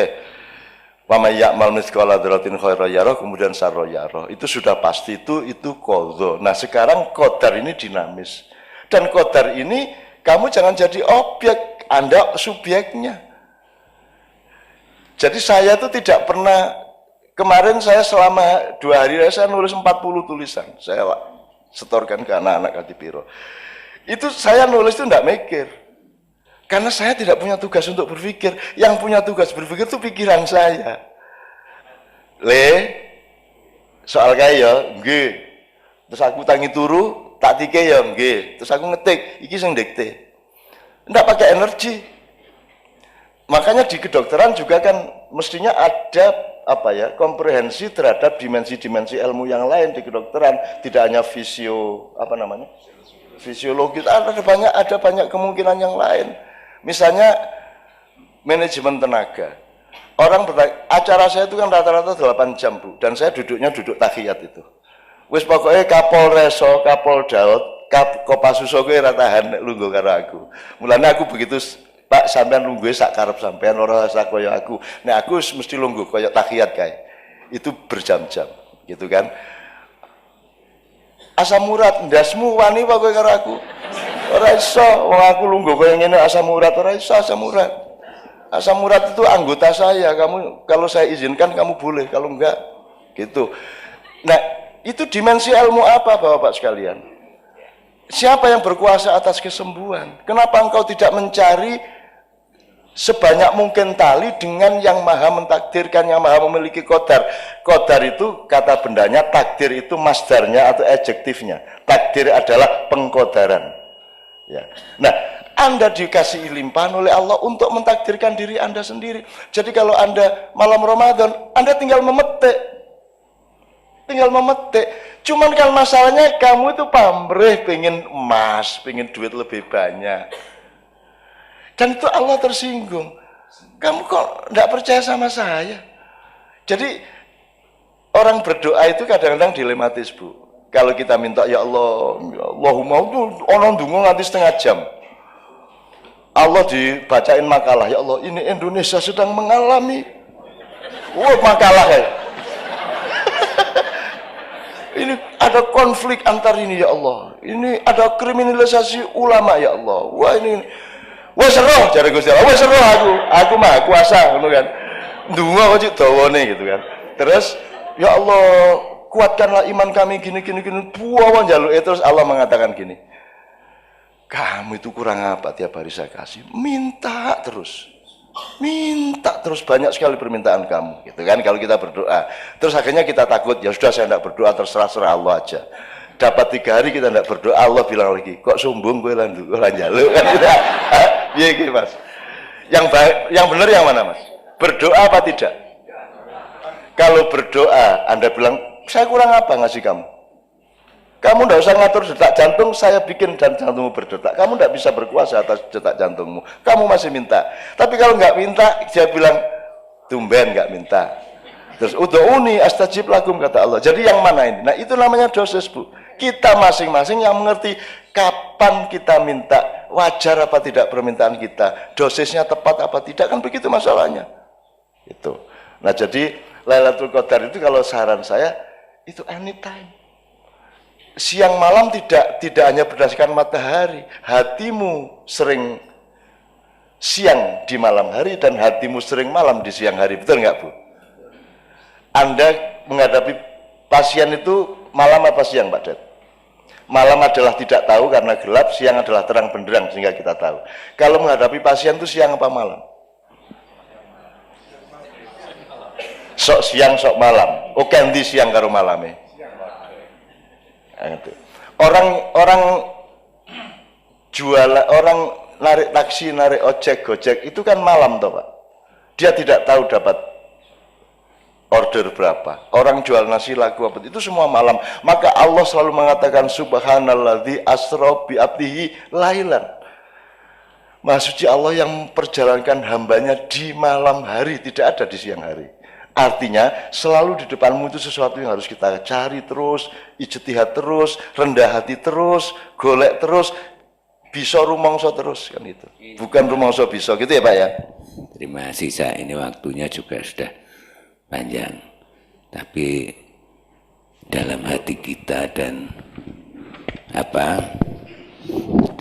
wa may ya'mal mithqala dzarratin khairan yarah, kemudian sarra yarah. Itu sudah pasti itu qadha. Nah, sekarang qadar ini dinamis. Dan qadar ini kamu jangan jadi objek, Anda subjeknya. Jadi saya itu tidak pernah, kemarin saya selama 2 hari saya nulis 40 tulisan, saya setorkan ke anak-anak Kadipiro. Itu saya nulis itu tidak mikir, karena saya tidak punya tugas untuk berpikir. Yang punya tugas berpikir itu pikiran saya. Soal kaya, nggih. Terus aku tangi turu, tak tike ya nggih. Terus aku ngetik, iki sing dikte. Ndak pakai energi. Makanya di kedokteran juga kan mestinya ada komprehensi terhadap dimensi-dimensi ilmu yang lain di kedokteran, tidak hanya fisiologi. Ada banyak kemungkinan yang lain. Misalnya manajemen tenaga. Orang bertanya, acara saya itu kan rata-rata 8 jam, Bu, dan saya duduk tahiyat itu. Wis pokoknya Kapolreso, Kapoldaud, Kopasuso kowe ora tahan lungguh karo aku. Mulane aku begitu, Pak, sampean lungguhe sak karep sampean, ora sak kaya aku. Nek aku mesti lungguh kaya tahiyat kae. Itu berjam-jam, gitu kan. Asam urat ndasmu wani apa kowe karo aku? Ora iso, wong aku lungguh kaya ngene asam urat, ora iso asam urat. Asam urat itu anggota saya, kamu kalau saya izinkan kamu boleh, kalau enggak gitu. Nah, itu dimensi ilmu apa Bapak sekalian? Siapa yang berkuasa atas kesembuhan? Kenapa engkau tidak mencari sebanyak mungkin tali dengan yang maha mentakdirkan, yang maha memiliki qadar? Qadar itu kata bendanya, takdir itu masdarnya atau adjektifnya. Takdir adalah pengqadaran. Ya. Nah, Anda dikasih limpahan oleh Allah untuk mentakdirkan diri Anda sendiri. Jadi kalau Anda malam Ramadan, Anda tinggal memetik. Cuman kan masalahnya kamu itu pamrih, pengen emas, pengen duit lebih banyak. Dan itu Allah tersinggung. Kamu kok tidak percaya sama saya? Jadi orang berdoa itu kadang-kadang dilematis, Bu. Kalau kita minta ya Allah, ya Allahumma itu orang dungu nanti setengah jam. Allah dibacain makalah, ya Allah ini Indonesia sedang mengalami makalah ya. Ini ada konflik antar ini ya Allah. Ini ada kriminalisasi ulama ya Allah. Wah ini wes roh jare Gusti Allah. Wes roh aku mah kuasa ngono kan. Ndonga kok dawane gitu kan. Terus ya Allah kuatkanlah iman kami gini. Buah njaluk terus Allah mengatakan gini. Kamu itu kurang apa tiap hari saya kasih? Minta terus banyak sekali permintaan kamu gitu kan kalau kita berdoa. Terus akhirnya kita takut, ya sudah saya tidak berdoa, terserah Allah aja. Dapat 3 hari kita tidak berdoa, Allah bilang lagi, kok sombong gue lanjaluk kan tidak. Iya gitu Mas. Yang benar yang mana Mas? Berdoa apa tidak? Kalau berdoa Anda bilang saya kurang apa ngasih kamu? Kamu tidak usah ngatur detak jantung, saya bikin dan jantungmu berdetak. Kamu tidak bisa berkuasa atas detak jantungmu. Kamu masih minta. Tapi kalau nggak minta, dia bilang, tumben nggak minta. Terus, udha'uni astajib lakum, kata Allah. Jadi yang mana ini? Nah itu namanya dosis, Bu. Kita masing-masing yang mengerti kapan kita minta, wajar apa tidak permintaan kita, dosisnya tepat apa tidak, kan begitu masalahnya. Itu. Nah jadi, Lailatul Qadar itu kalau saran saya, itu anytime. Siang malam tidak hanya berdasarkan matahari, hatimu sering siang di malam hari dan hatimu sering malam di siang hari, betul nggak Bu? Anda menghadapi pasien itu malam apa siang Pak Dad? Malam adalah tidak tahu karena gelap, siang adalah terang benderang sehingga kita tahu. Kalau menghadapi pasien itu siang apa malam? Sok siang, sok malam. Oh, ganti siang karo malamnya. Orang orang narik taksi, narik ojek, gojek itu kan malam toh Pak. Dia tidak tahu dapat order berapa. Orang jual nasi laku apa itu semua malam. Maka Allah selalu mengatakan subhanalladzi asra bi abdihi lailan. Maha suci Allah yang memperjalankan hambanya di malam hari, tidak ada di siang hari. Artinya selalu di depanmu itu sesuatu yang harus kita cari terus, ijtihad terus, rendah hati terus, golek terus, bisa rumangsa terus kan itu. Bukan rumangsa bisa gitu ya Pak ya. Terima kasih Sa, ini waktunya juga sudah panjang. Tapi dalam hati kita dan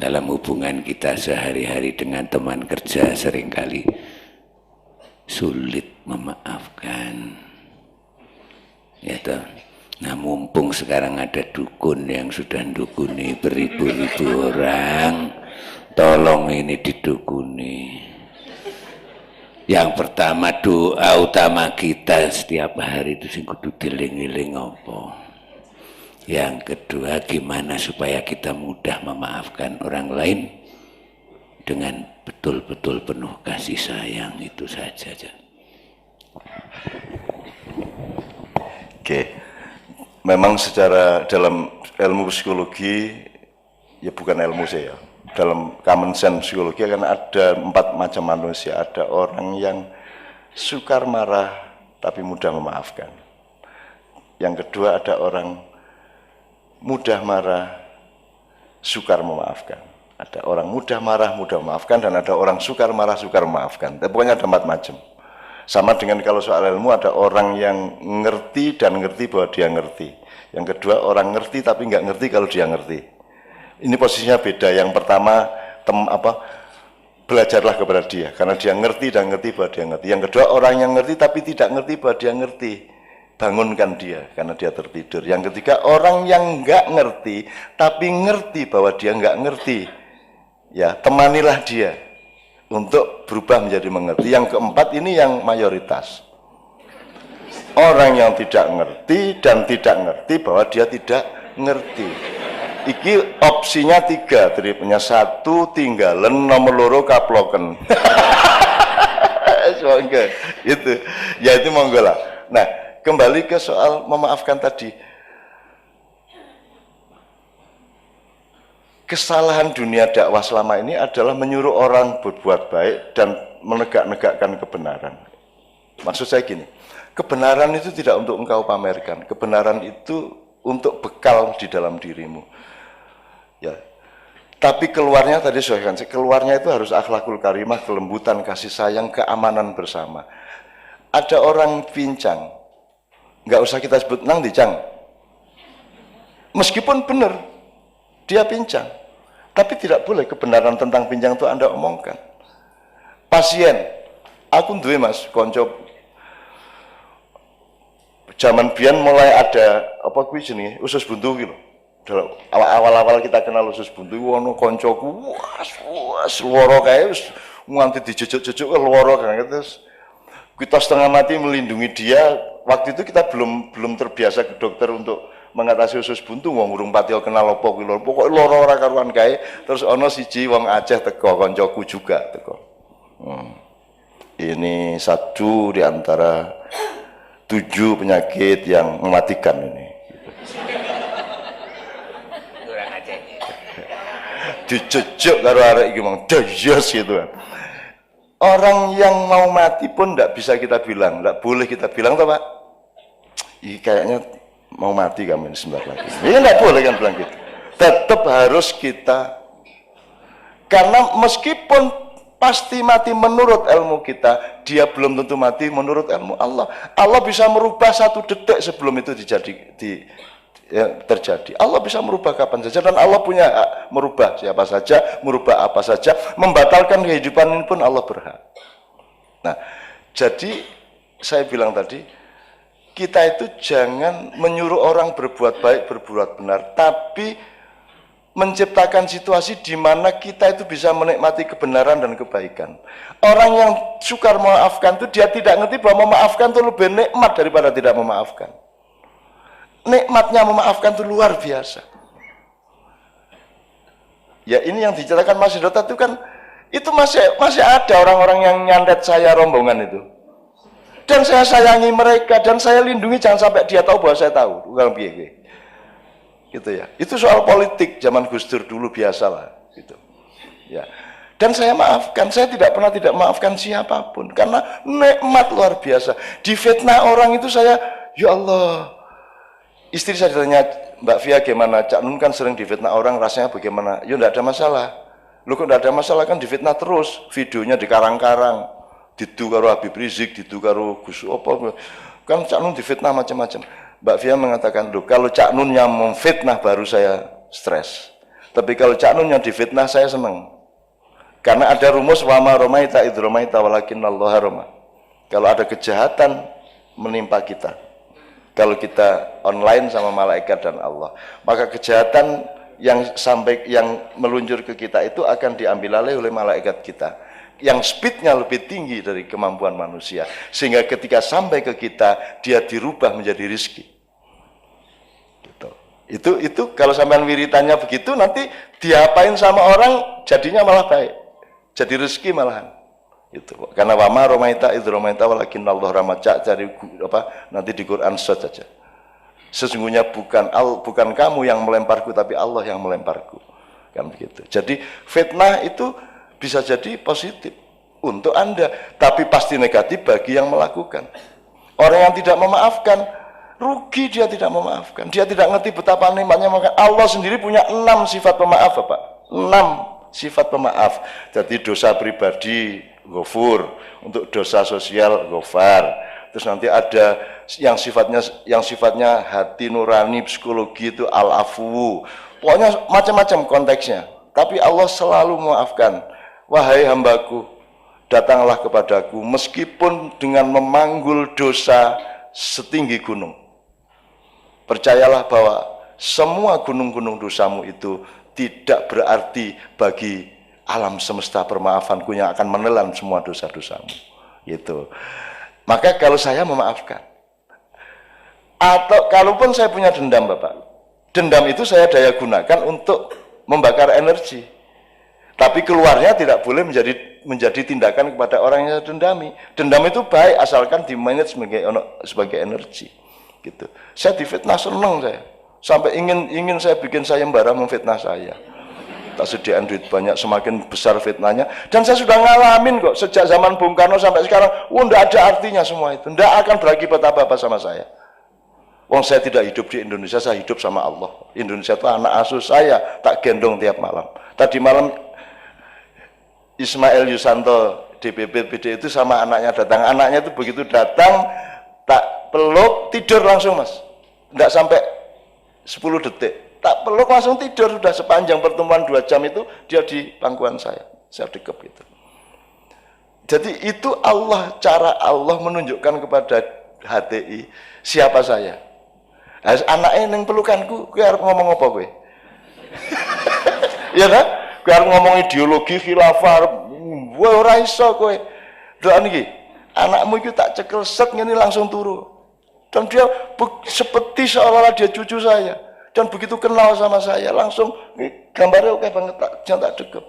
dalam hubungan kita sehari-hari dengan teman kerja seringkali sulit memaafkan. Ya toh. Nah, mumpung sekarang ada dukun yang sudah dukuni beribu-ribu orang, tolong ini didukuni. Yang pertama, doa utama kita setiap hari itu sing kudu dieling-eling apa. Yang kedua, gimana supaya kita mudah memaafkan orang lain dengan betul-betul penuh kasih sayang, itu saja. Oke. Memang secara dalam ilmu psikologi, ya bukan ilmu saya, dalam common sense psikologi kan ada 4 macam manusia. Ada orang yang sukar marah tapi mudah memaafkan. Yang kedua ada orang mudah marah, sukar memaafkan. Ada orang mudah marah, mudah memaafkan, dan ada orang sukar marah, sukar memaafkan. Tapi pokoknya ada 4 macam. Sama dengan kalau soal ilmu, ada orang yang ngerti dan ngerti bahwa dia ngerti. Yang kedua orang ngerti tapi nggak ngerti kalau dia ngerti. Ini posisinya beda. Yang pertama belajarlah kepada dia karena dia ngerti dan ngerti bahwa dia ngerti. Yang kedua orang yang ngerti tapi tidak ngerti bahwa dia ngerti, bangunkan dia karena dia tertidur. Yang ketiga orang yang nggak ngerti tapi ngerti bahwa dia nggak ngerti, ya temanilah dia untuk berubah menjadi mengerti. Yang keempat ini yang mayoritas, orang yang tidak ngerti dan tidak ngerti bahwa dia tidak ngerti. Iki opsinya 3, tripnya 1 tinggalan, nomor 2 kaploken. Itu, ya itu monggo lah. Nah, kembali ke soal memaafkan tadi. Kesalahan dunia dakwah selama ini adalah menyuruh orang berbuat baik dan menegak-negakkan kebenaran. Maksud saya gini, kebenaran itu tidak untuk engkau pamerkan, kebenaran itu untuk bekal di dalam dirimu. Ya. Tapi keluarnya tadi saya kan, keluarnya itu harus akhlakul karimah, kelembutan, kasih sayang, keamanan bersama. Ada orang pincang, nggak usah kita sebut nang dicang. Meskipun benar, dia pincang. Tapi tidak boleh kebenaran tentang pincang itu Anda omongkan. Pasien, aku duwe Mas, konco zaman biyen mulai ada apa kuwi jenenge usus buntu ki lho. Awal-awal kita kenal usus buntu ono koncoku wah loro kae wis nganti dijejuk-jejuk loro kan terus kita setengah mati melindungi dia. Waktu itu kita belum terbiasa ke dokter untuk mengatasi usus buntu, wong urung pati kenal apa kuwi lho. Pokoke lara ora karuan kae. Terus ana siji wong Aceh teko, kancaku juga teko. Ini 1 di antara 7 penyakit yang mematikan ini. Dijejuk karo arek iki mong dayas gitu kan. Orang yang mau mati pun tidak bisa kita bilang, tidak boleh kita bilang toh Pak. Ini kayaknya mau mati kamu ini sebentar lagi. Ini tidak boleh kan bilang gitu. Tetap harus kita, karena meskipun pasti mati menurut ilmu kita, dia belum tentu mati menurut ilmu Allah. Allah bisa merubah 1 detik sebelum itu terjadi. Allah bisa merubah kapan saja dan Allah punya hak merubah siapa saja, merubah apa saja, membatalkan kehidupan ini pun Allah berhak. Nah, jadi saya bilang tadi, kita itu jangan menyuruh orang berbuat baik, berbuat benar, tapi menciptakan situasi di mana kita itu bisa menikmati kebenaran dan kebaikan. Orang yang sukar memaafkan itu dia tidak ngerti bahwa memaafkan itu lebih nikmat daripada tidak memaafkan. Nikmatnya memaafkan itu luar biasa. Ya ini yang diceritakan Mas Hidota itu kan itu masih ada orang-orang yang nyantet saya rombongan itu. Dan saya sayangi mereka dan saya lindungi jangan sampai dia tahu bahwa saya tahu. Bukan piye gitu ya. Itu soal politik zaman Gus Dur dulu biasalah gitu. Ya. Dan saya maafkan, saya tidak pernah tidak maafkan siapapun karena nikmat luar biasa. Difitnah orang itu saya, ya Allah. Istri saya ditanya, Mbak Via gimana? Cak Nun kan sering difitnah orang, rasanya bagaimana? Ya enggak ada masalah. Lu kok enggak ada masalah kan difitnah terus, videonya dikarang-karang. Didu karo Habib Rizik, didu karo Gus apa. Kan Cak Nun difitnah macam-macam. Mbak Via mengatakan, loh kalau Cak Nun yang memfitnah baru saya stres. Tapi kalau Cak Nun yang difitnah saya senang. Karena ada rumus wama romaita idromaita walakinnallaha roma. Kalau ada kejahatan menimpa kita. Kalau kita online sama malaikat dan Allah, maka kejahatan yang meluncur ke kita itu akan diambil alih oleh malaikat kita. Yang speednya lebih tinggi dari kemampuan manusia. Sehingga ketika sampai ke kita, dia dirubah menjadi rizki. Itu kalau sampean wiritannya begitu nanti diapain sama orang jadinya malah baik, jadi rezeki malahan itu karena wama romaita idromaita walakinallah ramaca cari apa nanti di Quran saja sesungguhnya bukan kamu yang melemparku tapi Allah yang melemparku kan begitu. Jadi fitnah itu bisa jadi positif untuk Anda tapi pasti negatif bagi yang melakukan. Orang yang tidak memaafkan rugi, dia tidak memaafkan. Dia tidak ngerti betapa nikmatnya memaafkan. Allah sendiri punya 6 sifat pemaaf, Bapak. 6 sifat pemaaf. Jadi dosa pribadi, ghafur. Untuk dosa sosial, ghafar. Terus nanti ada yang sifatnya hati nurani, psikologi itu al-afu. Pokoknya macam-macam konteksnya. Tapi Allah selalu memaafkan. Wahai hambaku, datanglah kepadaku meskipun dengan memanggul dosa setinggi gunung. Percayalah bahwa semua gunung-gunung dosamu itu tidak berarti bagi alam semesta permaafanku yang akan menelan semua dosa-dosamu. Gitu. Maka kalau saya memaafkan, atau kalaupun saya punya dendam Bapak, dendam itu saya daya gunakan untuk membakar energi. Tapi keluarnya tidak boleh menjadi tindakan kepada orang yang dendami. Dendam itu baik asalkan dimanage sebagai energi. Gitu. Saya difitnah seneng saya. Sampai ingin saya bikin sayembara memfitnah saya. Tak sediakan duit banyak, semakin besar fitnahnya. Dan saya sudah ngalamin kok sejak zaman Bung Karno sampai sekarang. Enggak ada artinya semua itu. Enggak akan berakibat apa-apa sama saya. Wong saya tidak hidup di Indonesia, saya hidup sama Allah. Indonesia itu anak asuh saya, tak gendong tiap malam. Tadi malam Ismail Yusanto DPP PD itu sama anaknya datang. Anaknya itu begitu datang, tak peluk, tidur langsung Mas. Enggak sampai 10 detik. Tak peluk langsung tidur, sudah sepanjang pertemuan 2 jam itu dia di pangkuan saya dekep itu. Jadi itu Allah, cara Allah menunjukkan kepada HTI siapa saya. Anaknya yang pelukanku, gue harus ngomong apa gue? Iya kan? Gue harus ngomong ideologi khilafah, gue ora iso gue. Doa niki, anakmu itu tak cekel set ngene langsung turu. Dan dia seperti seolah-olah dia cucu saya. Dan begitu kenal sama saya, langsung gambarnya oke banget, jangan tak dekep.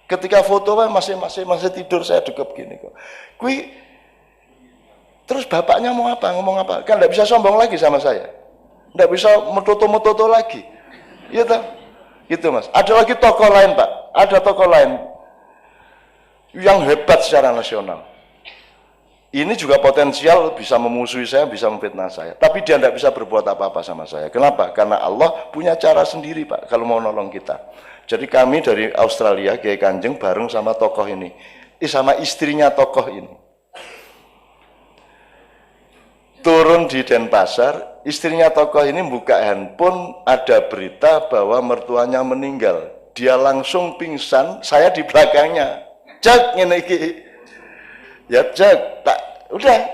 Ketika foto masih tidur saya dekep gini kok. Kui, terus bapaknya mau apa, ngomong apa? Kan tidak bisa sombong lagi sama saya, tidak bisa metoto lagi, iya tak? Gitu Mas. Ada lagi tokoh lain Pak, ada tokoh lain yang hebat secara nasional. Ini juga potensial bisa memusuhi saya, bisa memfitnah saya. Tapi dia tidak bisa berbuat apa-apa sama saya. Kenapa? Karena Allah punya cara sendiri Pak, kalau mau nolong kita. Jadi kami dari Australia, Kiai Kanjeng bareng sama tokoh ini. Sama istrinya tokoh ini. Turun di Denpasar, istrinya tokoh ini buka handphone, ada berita bahwa mertuanya meninggal. Dia langsung pingsan, saya di belakangnya. Cek, ini ya cek,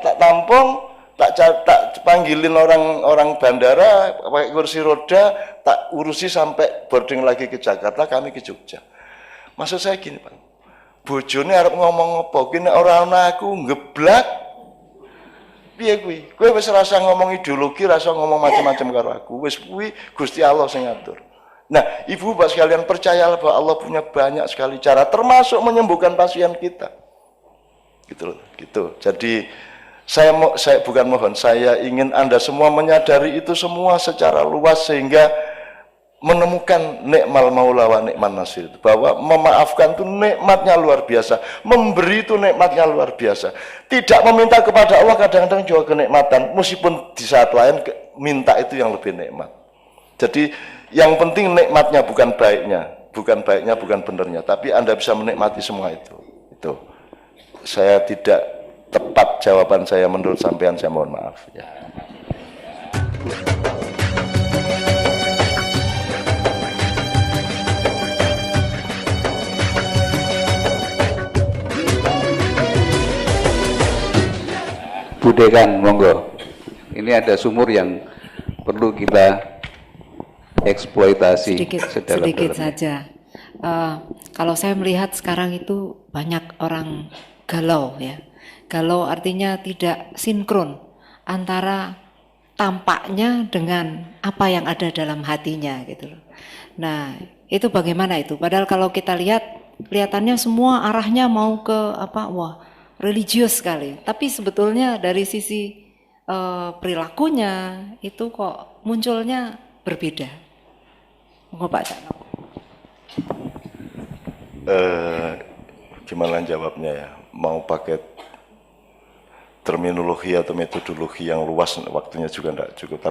tak tampung, tak panggilin orang bandara pakai kursi roda, tak urusi sampai boarding lagi ke Jakarta, kami ke Jogja. Maksud saya gini Pak, bojone arep ngomong apa, kene ora ana aku ngeblak. Piye kuwi? Kowe wis rasa ngomong ideologi, rasa ngomong macam-macam karo aku. Wis kuwi Gusti Allah sing ngatur. Nah, Ibu Bapak sekalian percayalah bahwa Allah punya banyak sekali cara, termasuk menyembuhkan pasien kita. Gitu loh, gitu. Jadi saya bukan mohon, saya ingin Anda semua menyadari itu semua secara luas sehingga menemukan nikmal maula wa nikman nasir, bahwa memaafkan itu nikmatnya luar biasa, memberi itu nikmatnya luar biasa. Tidak meminta kepada Allah kadang-kadang juga kenikmatan, meskipun di saat lain minta itu yang lebih nikmat. Jadi yang penting nikmatnya, bukan baiknya, bukan benernya, tapi Anda bisa menikmati semua itu. Itu saya tidak tepat jawaban saya menurut sampean, saya mohon maaf ya. Budekan, monggo. Ini ada sumur yang perlu kita eksploitasi sedikit saja. Kalau saya melihat sekarang itu banyak orang galau ya. Galau artinya tidak sinkron antara tampaknya dengan apa yang ada dalam hatinya gitu loh. Nah, itu bagaimana itu? Padahal kalau kita lihat, kelihatannya semua arahnya mau ke apa? Wah, religius sekali. Tapi sebetulnya dari sisi perilakunya itu kok munculnya berbeda. Monggo Pak Cakno. Gimana jawabnya ya? Mau pakai terminologi atau metodologi yang luas, waktunya juga tidak cukup.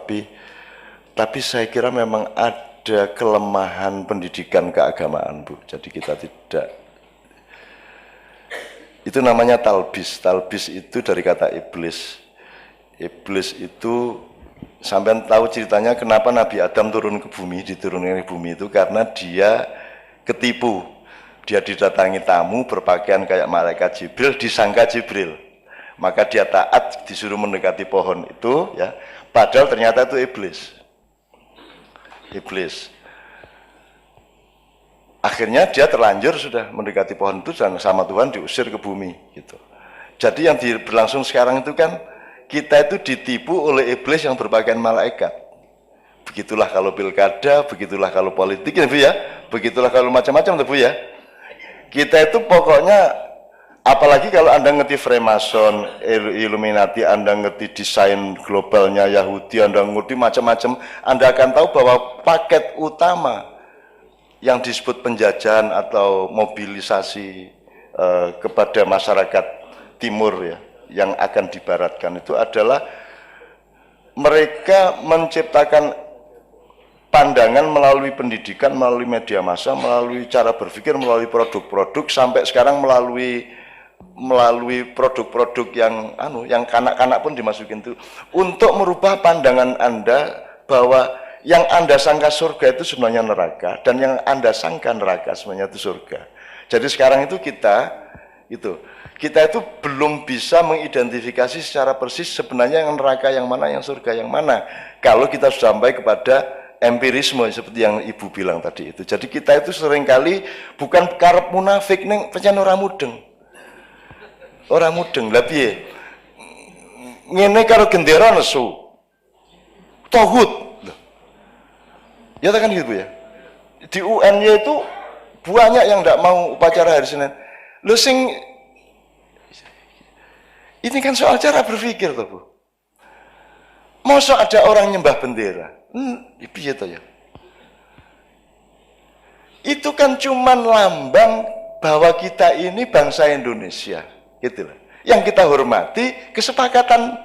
Tapi saya kira memang ada kelemahan pendidikan keagamaan, Bu. Jadi kita tidak, itu namanya talbis. Talbis itu dari kata iblis. Iblis itu, sampean tahu ceritanya kenapa Nabi Adam turun ke bumi, diturunkan ke bumi itu karena dia ketipu. Dia didatangi tamu berpakaian kayak malaikat Jibril, disangka Jibril. Maka dia taat, disuruh mendekati pohon itu ya, padahal ternyata itu iblis. Iblis. Akhirnya dia terlanjur sudah mendekati pohon itu dan sama Tuhan diusir ke bumi gitu. Jadi yang berlangsung sekarang itu kan kita itu ditipu oleh iblis yang berpakaian malaikat. Begitulah kalau pilkada, begitulah kalau politik ya Bu ya, begitulah kalau macam-macam Bu ya. Kita itu pokoknya, apalagi kalau Anda ngerti Freemason, Illuminati, Anda ngerti desain globalnya Yahudi, Anda ngerti macam-macam, Anda akan tahu bahwa paket utama yang disebut penjajahan atau mobilisasi kepada masyarakat timur ya, yang akan dibaratkan itu adalah mereka menciptakan pandangan melalui pendidikan, melalui media massa, melalui cara berpikir, melalui produk-produk, sampai sekarang melalui produk-produk yang kanak-kanak pun dimasukin itu untuk merubah pandangan Anda bahwa yang Anda sangka surga itu sebenarnya neraka, dan yang Anda sangka neraka sebenarnya itu surga. Jadi sekarang itu kita itu belum bisa mengidentifikasi secara persis sebenarnya yang neraka yang mana, yang surga yang mana, kalau kita sudah sampai kepada empirisme seperti yang Ibu bilang tadi itu. Jadi kita itu seringkali bukan karep munafik neng pancen ora mudeng. Ora mudeng. Lah piye? Ngene karo gendera nesu. Tauhid. Ya kan gitu ya. Di UN-nya itu banyak yang enggak mau upacara hari Senin. Lho sing ini kan soal cara berpikir toh, Bu. Masa ada orang nyembah bendera? Piye to ya? Itu kan cuman lambang bahwa kita ini bangsa Indonesia, gitu loh. Yang kita hormati kesepakatan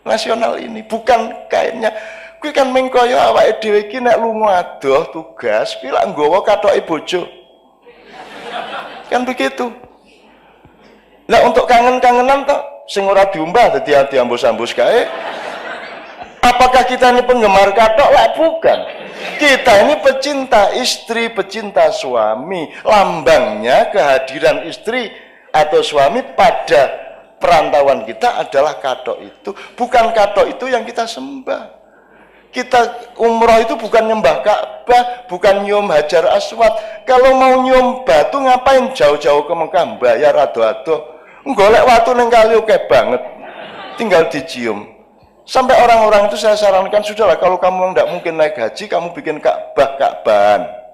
nasional ini, bukan kayaknya kuwi kan mengkoyo awake dhewe iki nek lunga adoh tugas kuwi lak nggawa kathoke bojo. Kan begitu. Lah untuk kangen-kangenan tok sing ora diumbah dadi diambus-ambus kae. Apakah kita ini penggemar katok? Lah bukan. Kita ini pecinta istri, pecinta suami. Lambangnya kehadiran istri atau suami pada perantauan kita adalah katok itu, bukan katok itu yang kita sembah. Kita umroh itu bukan nyembah Ka'bah, bukan nyium Hajar Aswad. Kalau mau nyium batu ngapain jauh-jauh ke Mekah, bayar ado-ado. Golek watu ning kali oke banget, tinggal dicium. Sampai orang-orang itu saya sarankan, sudahlah kalau kamu tidak mungkin naik haji, kamu bikin Ka'bahan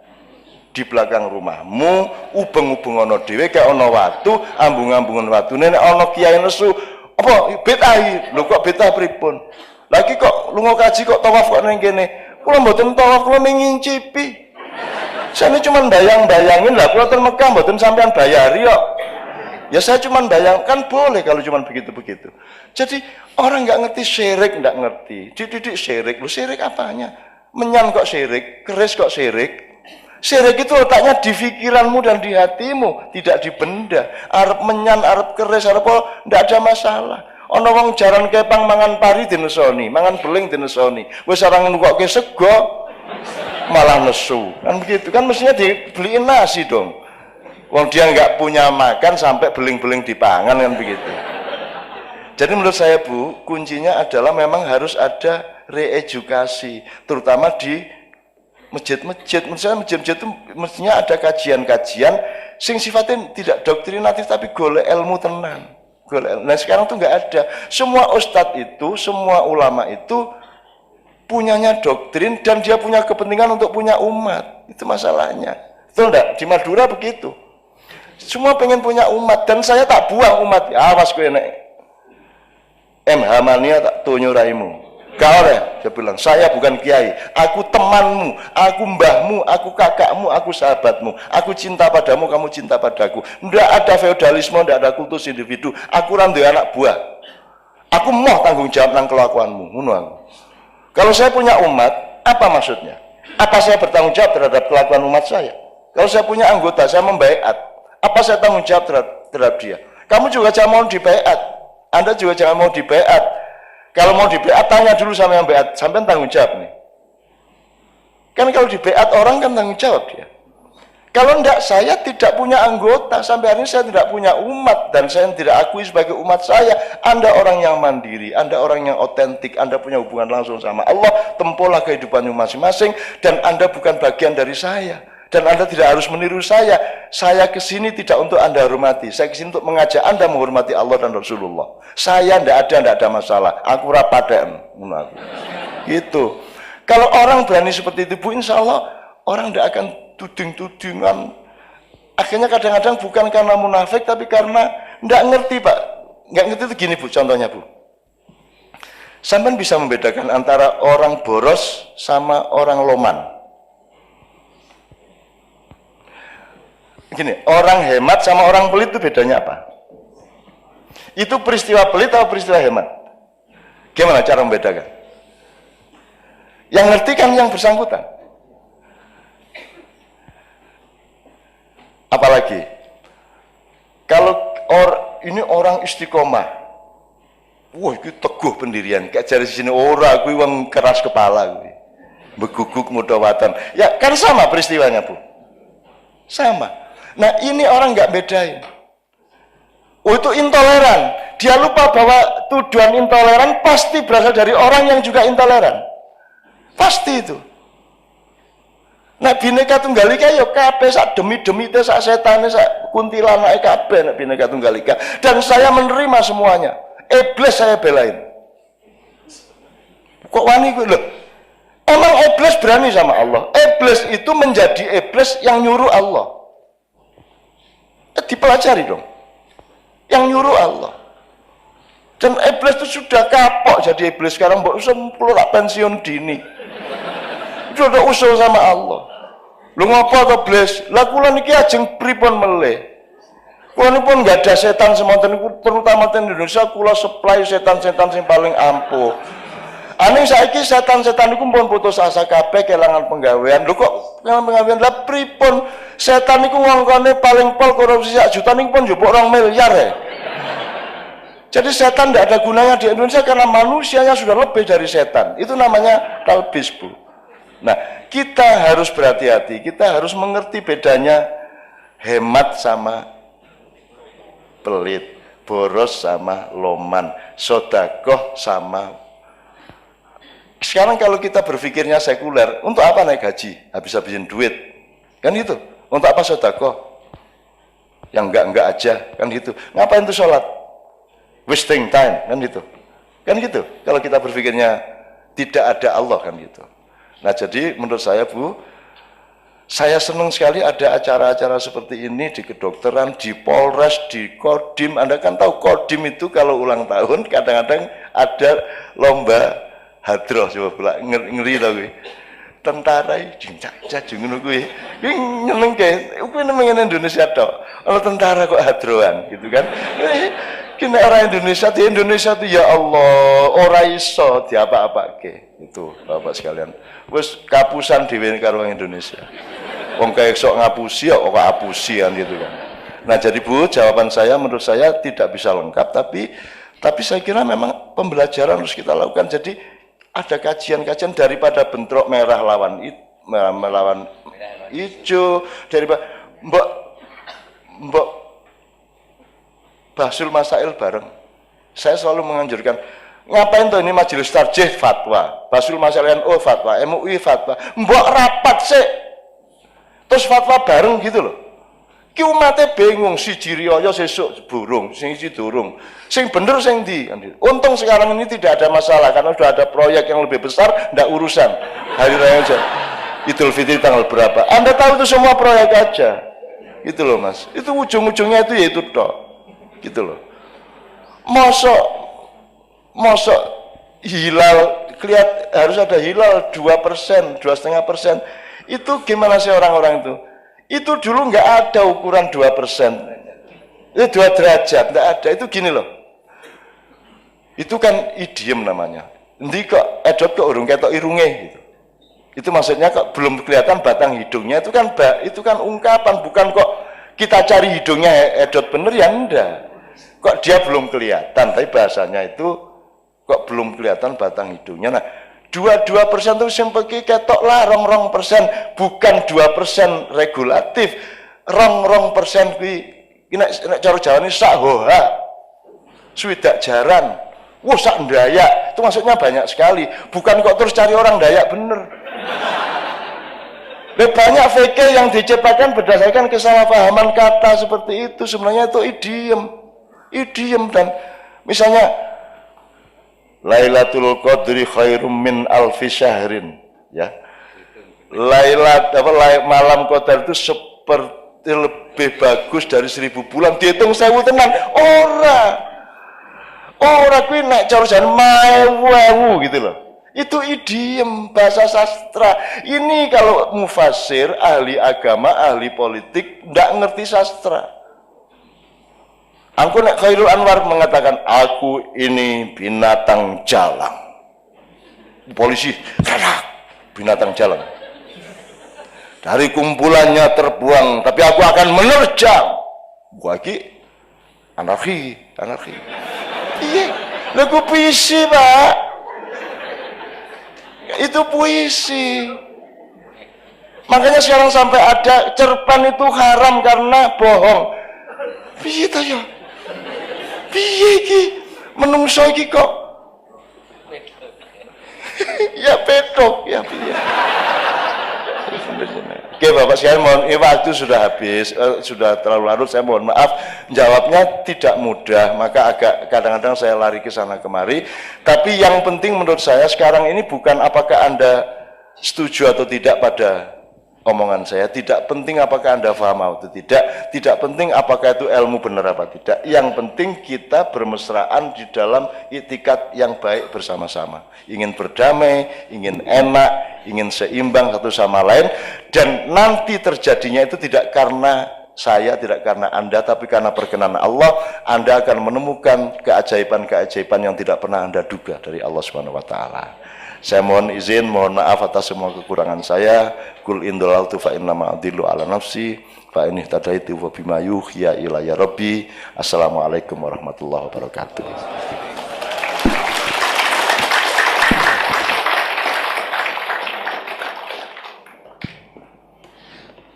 di belakang rumahmu, ubeng-ubeng ono dhewe kayak ono watu, ambung-ambungan watu. Nek ono kiai nesu, apa bid'ah? Lho kok bid'ah pripun? Lagi kok lunga kaji kok tawaf kok ning kene. Kula mboten tawaf, kula ngincipi. Saya cuma bayang-bayangin lah, kula ten Mekah mboten sampean bayari kok. Ya saya cuma bayangkan boleh kalau cuma begitu-begitu. Jadi orang nggak ngerti syirik, nggak ngerti. Dididik syirik, lu syirik apanya? Menyan kok syirik, keris kok syirik. Syirik itu letaknya di pikiranmu dan di hatimu, tidak di benda. Arep menyan, arep keris, arep apa, nggak ada masalah. Ono wong jaran kepang mangan pari dinesoni, mangan beling dinesoni. Wis arang nukokke sego malah nesu. Kan begitu kan mestinya dibeliin nasi dong. Wong dia nggak punya makan sampai beling-beling dipangan kan begitu. Jadi menurut saya Bu, kuncinya adalah memang harus ada reedukasi, terutama di masjid-masjid. Menurut saya masjid-masjid itu mestinya ada kajian-kajian sing sifatnya tidak doktrinatif tapi golek ilmu tenan. Nah sekarang tuh nggak ada. Semua ustadz itu, semua ulama itu punyanya doktrin dan dia punya kepentingan untuk punya umat. Itu masalahnya. Betul enggak? Di Madura begitu. Semua pengen punya umat dan saya tak buang umat. Awas kowe nek MH mania tak tunyo raimu. Gak oleh, dia bilang, saya bukan kiai, aku temanmu, aku mbahmu, aku kakakmu, aku sahabatmu, aku cinta padamu, kamu cinta padaku. Tidak ada feodalisme, tidak ada kultus individu, aku randu anak buah. Aku mau tanggung jawab tentang kelakuanmu. Kalau saya punya umat, apa maksudnya? Apa saya bertanggung jawab terhadap kelakuan umat saya? Kalau saya punya anggota, saya membaiat, apa saya tanggung jawab terhadap dia? Kamu juga jangan mau dibaiat, Anda juga jangan mau dibaiat. Kalau mau di beat, tanya dulu sama yang beat, sampai tanggung jawab nih. Kan kalau di beat orang kan tanggung jawab dia. Kalau enggak, saya tidak punya anggota, sampai hari ini saya tidak punya umat, dan saya tidak akui sebagai umat saya. Anda orang yang mandiri, Anda orang yang otentik, Anda punya hubungan langsung sama Allah, tempuhlah kehidupanmu masing-masing, dan Anda bukan bagian dari saya. Dan Anda tidak harus meniru saya. Saya kesini tidak untuk Anda hormati. Saya kesini untuk mengajak Anda menghormati Allah dan Rasulullah. Saya tidak ada masalah. Aku rapaten. Gitu. Kalau orang berani seperti itu, Bu, insya Allah orang tidak akan tuding-tudingan. Akhirnya kadang-kadang bukan karena munafik, tapi karena tidak ngerti, Pak. Nggak ngerti itu gini, Bu, contohnya, Bu. Sampai bisa membedakan antara orang boros sama orang loman. Gini, orang hemat sama orang pelit itu bedanya apa? Itu peristiwa pelit atau peristiwa hemat? Gimana cara membedakan? Yang ngerti kan yang bersangkutan. Apalagi kalau ini orang istiqomah, wah itu teguh pendirian, kayak dari sini ora, gue wong keras kepala, gue beguguk mudawatan. Ya kan sama peristiwanya, Bu, sama. Nah ini orang nggak bedain. Oh itu intoleran. Dia lupa bahwa tuduhan intoleran pasti berasal dari orang yang juga intoleran. Pasti itu. Nah Bhinneka Tunggal Ika ya kabeh sak demi-demi teh sak setane sak kuntilanake kabeh nek Bhinneka Tunggal Ika. Dan saya menerima semuanya. Iblis saya belain. Kok wani kuwi lho? Emang iblis berani sama Allah. Iblis itu menjadi iblis yang nyuruh Allah. Dipelajari dong. Yang nyuruh Allah. Dan iblis itu sudah kapok jadi iblis. Sekarang mbok sempul tak pensiun dini. Itu udah usul sama Allah. Lu ngapa to iblis? Lah kula niki ajeng pripun melih. Kula pun enggak ada setan semonten niku, terutama di Indonesia kula supply setan-setan sing paling ampuh. Aneh saiki setan-setan niku pun putus asa kabeh kelangan penggawean. Lho kok kelangan penggawean? Lah pripun? Setan niku ngongkone paling pol korupsi sak juta niku pun njupuk 2 miliar ya. Jadi setan tidak ada gunanya di Indonesia karena manusianya sudah lebih dari setan. Itu namanya talbis, Bu. Nah, kita harus berhati-hati. Kita harus mengerti bedanya hemat sama pelit. boros sama loman, sodakoh sama. Sekarang kalau kita berpikirnya sekuler, untuk apa naik haji? Habis-habisin duit, kan gitu. Untuk apa sodakoh? Yang enggak aja, kan gitu. Ngapain tuh sholat? Wasting time, kan gitu. Kan gitu. Kalau kita berpikirnya tidak ada Allah, kan gitu. Nah jadi menurut saya Bu, saya senang sekali ada acara-acara seperti ini di kedokteran, di Polres, di Kodim. Anda kan tahu Kodim itu kalau ulang tahun kadang-kadang ada lomba hadroh, coba pula ngeri tau gue. Tentara jingcak ngono kuwi. Kuwi nyeneng ge. Kuwi nemeng Indonesia tok. Ana tentara kok hadroan gitu kan. Kini orang Indonesia di Indonesia tuh ya Allah, ora iso diapa-apake. Itu Bapak sekalian. Wis kapusan dhewe karo wong Indonesia. Wong kayak sok ngapusi ya kok apusian gitu kan. Nah jadi Bu, jawaban saya menurut saya tidak bisa lengkap, tapi saya kira memang pembelajaran harus kita lakukan. Jadi ada kajian-kajian daripada bentrok merah lawan hijau, daripada mbok Basul Masail bareng. Saya selalu menganjurkan, ngapain tuh ini majelis tarjih fatwa, Basul Masail NU fatwa, MUI fatwa, mbok rapat sih. Terus fatwa bareng gitu loh. Ki umate bingung, siji riyaya sesuk burung, siji durung. Sing bener sing ndi? Untung sekarang ini tidak ada masalah karena sudah ada proyek yang lebih besar, ndak urusan. Hari raya aja. Idul Fitri tanggal berapa? Anda tahu itu semua proyek aja. Gitu loh Mas. Itu ujung-ujungnya itu yaitu tok. Gitu loh. Mosok hilal harus ada hilal 2%, 2,5%. Itu gimana sih orang-orang itu? Itu dulu nggak ada ukuran 2%. Itu 2 derajat, nggak ada. Itu gini loh. Itu kan idiom namanya. Nanti kok edot kok urung ketok irunge gitu. Itu maksudnya kok belum kelihatan batang hidungnya. Itu kan ungkapan, bukan kok kita cari hidungnya edot bener ya enggak. Kok dia belum kelihatan, tapi bahasanya itu kok belum kelihatan batang hidungnya. Nah, 2% itu sempeki ketok lah, 2%, bukan 2% regulatif. 2% kuwi nek cara Jawa ini sak hoha. Swidak jaran. Wah, sak Dayak. Itu maksudnya banyak sekali. Bukan kok terus cari orang Dayak bener. Banyak fikih yang diciptakan berdasarkan kesalahpahaman kata seperti itu. Sebenarnya itu idiom dan misalnya Lailatul Qadri khairum min alfi syahrin, ya. Malam Qadar itu seperti lebih bagus dari 1000 bulan. Dihitung 1000 tenan. Ora kuwi nek cara jan maewu gitu loh. Itu idiom bahasa sastra. Ini kalau mufasir, ahli agama, ahli politik ndak ngerti sastra. Aku nek Khairul Anwar mengatakan aku ini binatang jalang. Polisi, binatang jalang. Dari kumpulannya terbuang, tapi aku akan menerjang. Gua iki anarki. Iya, lagu puisi Pak. Itu puisi. Makanya sekarang sampai ada cerpen itu haram karena bohong. Piye ta ya? Piye iki? Menungso iki kok ya pedok ya piye. Oke Bapak sekalian, mohon waktu sudah habis, sudah terlalu larut, saya mohon maaf jawabnya tidak mudah, maka agak kadang-kadang saya lari ke sana kemari. Tapi yang penting menurut saya sekarang ini bukan apakah Anda setuju atau tidak pada omongan saya, tidak penting apakah Anda paham atau tidak penting apakah itu ilmu benar apa tidak. Yang penting kita bermesraan di dalam itikad yang baik bersama-sama. Ingin berdamai, ingin enak, ingin seimbang satu sama lain, dan nanti terjadinya itu tidak karena saya, tidak karena Anda, tapi karena perkenan Allah. Anda akan menemukan keajaiban-keajaiban yang tidak pernah Anda duga dari Allah Subhanahu wa taala. Saya mohon izin, mohon maaf atas semua kekurangan saya. Kul indaltu fa innama adillu ala nafsi fa in ihtadaitu fa bima yuhya ilayya rabbi. Assalamualaikum warahmatullahi wabarakatuh.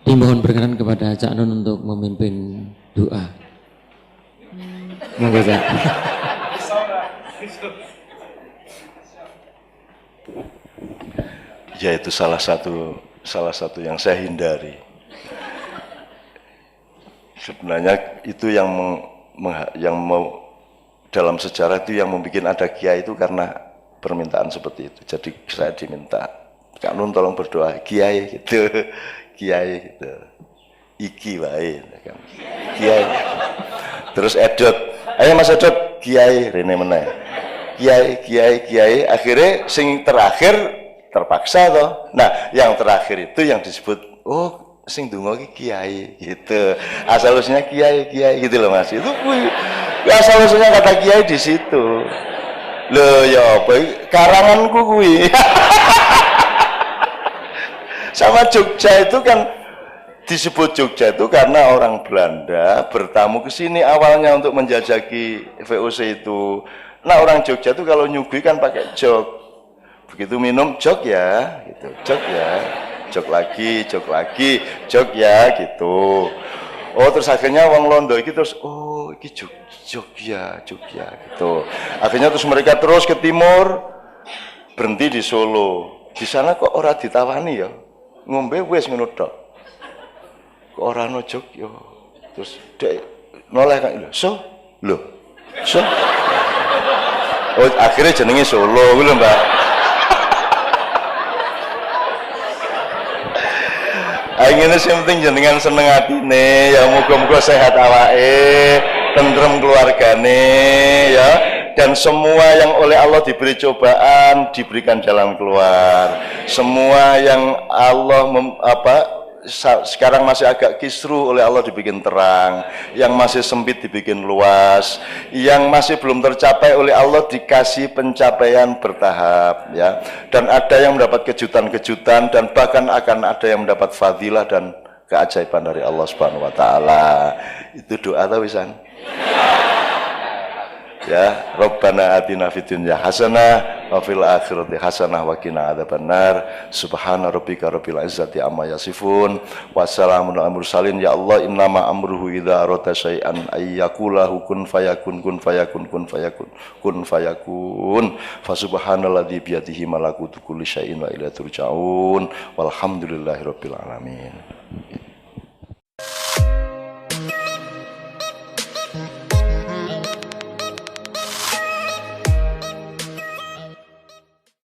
Dimohon berkenan kepada Cak Nun untuk memimpin doa. Monggo Cak. Ya itu salah satu yang saya hindari. Sebenarnya itu yang mau dalam sejarah itu yang membuat ada kiai itu karena permintaan seperti itu. Jadi saya diminta, Kak Nun tolong berdoa kiai gitu, kiai gitu, iki wae, kan. Kiai. Terus Edot, ayo Mas Edot, kiai rene meneh. Kiai, akhirnya sing terakhir terpaksa toh. Nah, yang terakhir itu yang disebut sing donga iki kiai gitu. Asal usulnya kiai gitu loh Mas. Itu asal usulnya kata kiai di situ. Loh ya apa karanganku kuwi. Sama Jogja itu kan disebut Jogja itu karena orang Belanda bertamu ke sini awalnya untuk menjajaki VOC itu. Nah, orang Jogja itu kalau nyugui kan pakai jog. Begitu minum jog ya, gitu. Jog ya. Jog lagi, jog ya gitu. Oh, terus akhirnya wong Londo iki terus iki Jogja gitu. Akhirnya terus mereka terus ke timur, berhenti di Solo. Di sana kok ora ditawani ya. Ngombe wis ngono tok. Kok ora ono Jogja. Terus dek noleh kan so. Oh, akhirnya jenenge Solo kuwi lho, Mbak. Ingin sing penting jenengan seneng atine ya muga-muga sehat awake, tentrem keluargane ya, dan semua yang oleh Allah diberi cobaan diberikan jalan keluar. Semua yang Allah sekarang masih agak kisruh oleh Allah dibikin terang, yang masih sempit dibikin luas, yang masih belum tercapai oleh Allah dikasih pencapaian bertahap ya. Dan ada yang mendapat kejutan-kejutan dan bahkan akan ada yang mendapat fadilah dan keajaiban dari Allah Subhanahu wa taala. Itu doa ta wisan? Ya, Rabbana atina fid dunya hasanah wa fil akhirati hasanah wa qina adzabannar. Subhana rabbika rabbil izzati amma yasifun. Wassalamun alal mursalin. Ya Allah, innama amruhu idza arada syai'an ayyaqula kun fayakun kun fayakun kun fayakun kun fayakun. Fa subhanalladzi bi yadihi malakutu kulli syai'in wa ilaihi turja'un. Walhamdulillahirabbil alamin.